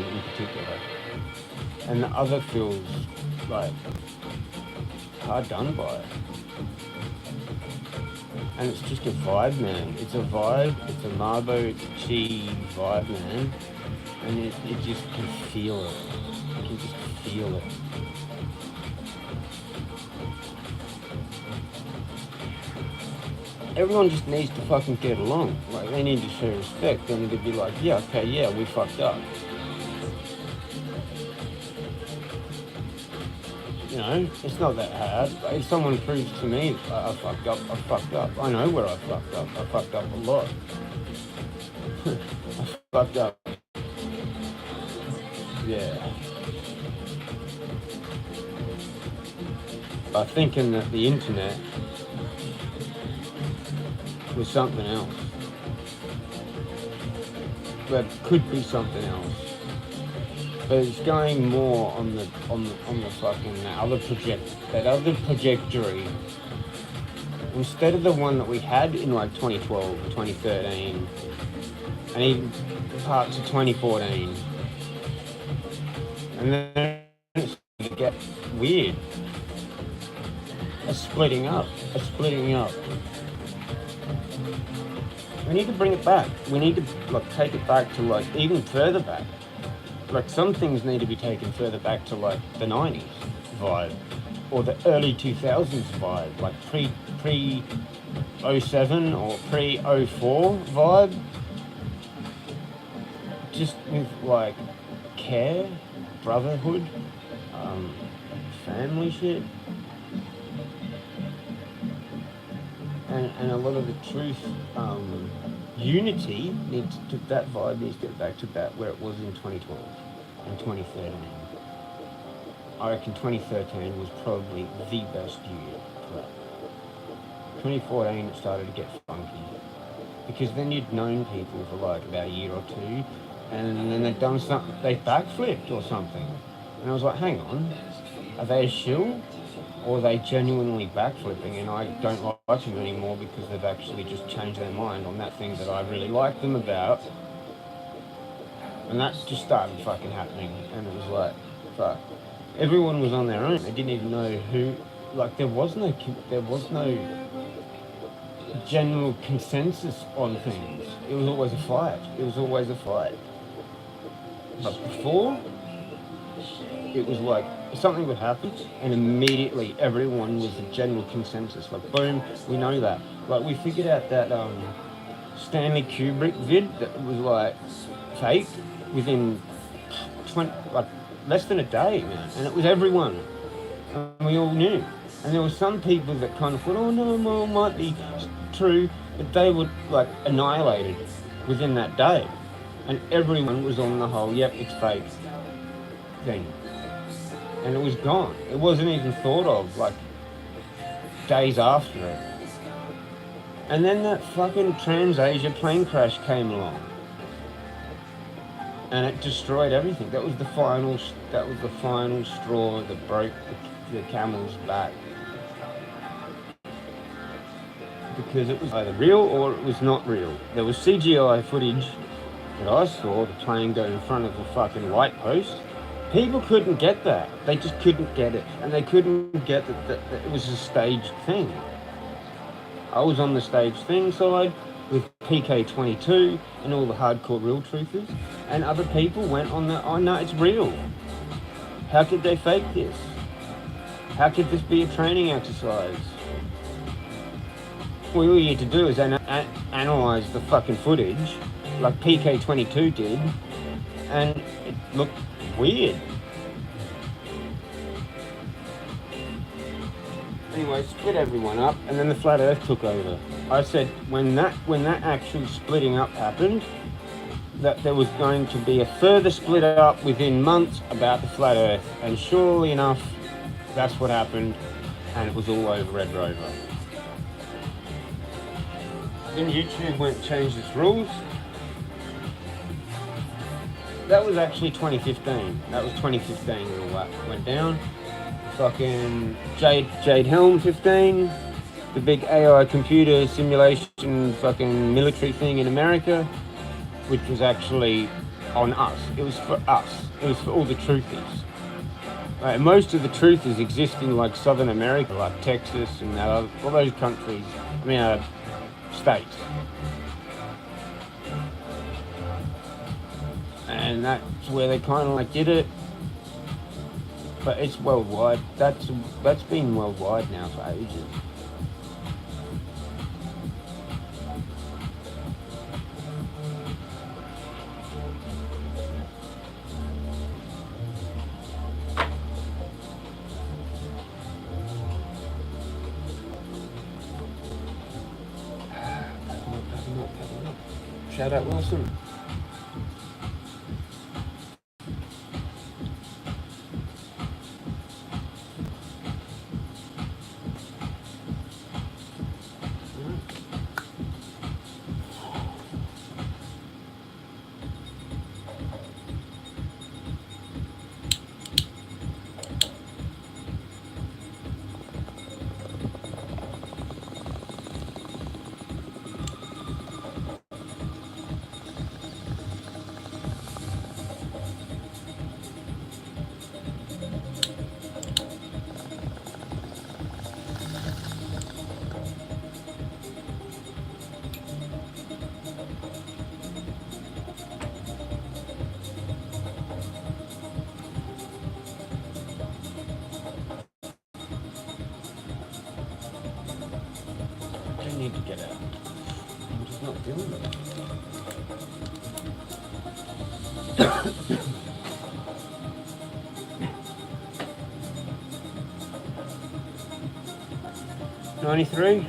in particular. And the other feels like hard done by. And it's just a vibe, man. It's a vibe, it's a Marbo, it's a Chi vibe, man. And it just can feel it. You can just feel it. Everyone just needs to fucking get along. Like, they need to show respect. They need to be like, yeah, okay, yeah, we fucked up. You know, it's not that hard. If someone proves to me I fucked up, I fucked up. I know where I fucked up. I fucked up a lot. I fucked up. Yeah. By thinking that the internet was something else. That could be something else. But it's going more on the fucking that other trajectory. Instead of the one that we had in like 2012, 2013, and even parts of 2014. And then it's going to get weird. A splitting up. We need to bring it back. We need to like take it back to like even further back. Like some things need to be taken further back to like the 90s vibe or the early 2000s vibe, like pre 07 or pre 04 vibe. Just with like care, brotherhood, family shit. And a lot of the truth, unity that vibe needs to get back to that where it was in 2012 and 2013. I reckon 2013 was probably the best year for that. 2014 it started to get funky because then you'd known people for like about a year or two, and then they'd done something, they backflipped or something, and I was like, hang on, are they a shill? Or are they genuinely backflipping and I don't like them anymore because they've actually just changed their mind on that thing that I really like them about. And that just started fucking happening, and it was like, fuck. Everyone was on their own. They didn't even know who, like there was no general consensus on things. It was always a fight. But before, it was like something would happen and immediately everyone was a general consensus. Like boom, we know that. Like we figured out that Stanley Kubrick vid that was like fake within less than a day, man. And it was everyone. And we all knew. And there were some people that kind of thought, oh no, well, it might be true, but they were like annihilated within that day. And everyone was on the whole, yep, it's fake thing. And it was gone. It wasn't even thought of, like, days after it. And then that fucking Trans-Asia plane crash came along. And it destroyed everything. That was the final straw that broke the camel's back. Because it was either real or it was not real. There was CGI footage that I saw, the plane go in front of the fucking light post. People couldn't get that. They just couldn't get it. And they couldn't get that it was a staged thing. I was on the staged thing side with PK22 and all the hardcore real truthers. And other people went on the, oh no, it's real. How could they fake this? How could this be a training exercise? All you had to do is analyze the fucking footage, like PK22 did, and it looked weird. Anyway, split everyone up, and then the flat earth took over. I said when that actual splitting up happened, that there was going to be a further split up within months about the flat earth, and surely enough, that's what happened, and it was all over Red Rover. then YouTube went changed its rules. That was actually 2015. That was 2015 when all that went down. Fucking Jade Helm 15, the big AI computer simulation fucking military thing in America, which was actually on us. It was for us. It was for all the truthies. Like, most of the truthers exist in like Southern America, like Texas and all those countries. I mean, states. And that's where they kind of like did it. But it's worldwide. That's been worldwide now for ages. Shout out Wilson. I need to get out. I'm just not doing it. 93?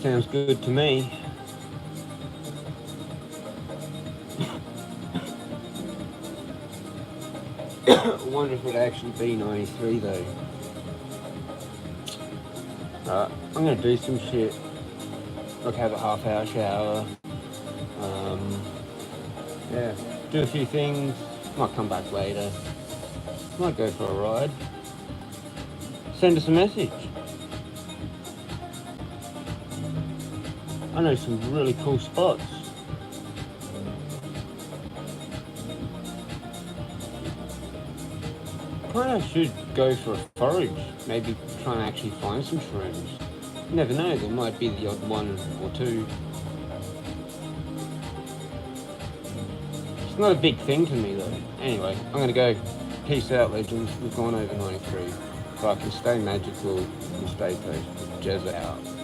Sounds good to me. I wonder if it'd actually be 93 though. Alright, I'm gonna do some shit. Like have a half-hour shower. Yeah, do a few things. Might come back later. Might go for a ride. Send us a message. I know some really cool spots. Kinda should go for a forage. Maybe try and actually find some shrooms. You never know, there might be the odd one or two. It's not a big thing to me though. Anyway, I'm gonna go. Peace out, legends. We've gone over 93. So I can stay magical and stay toast. Jezza out.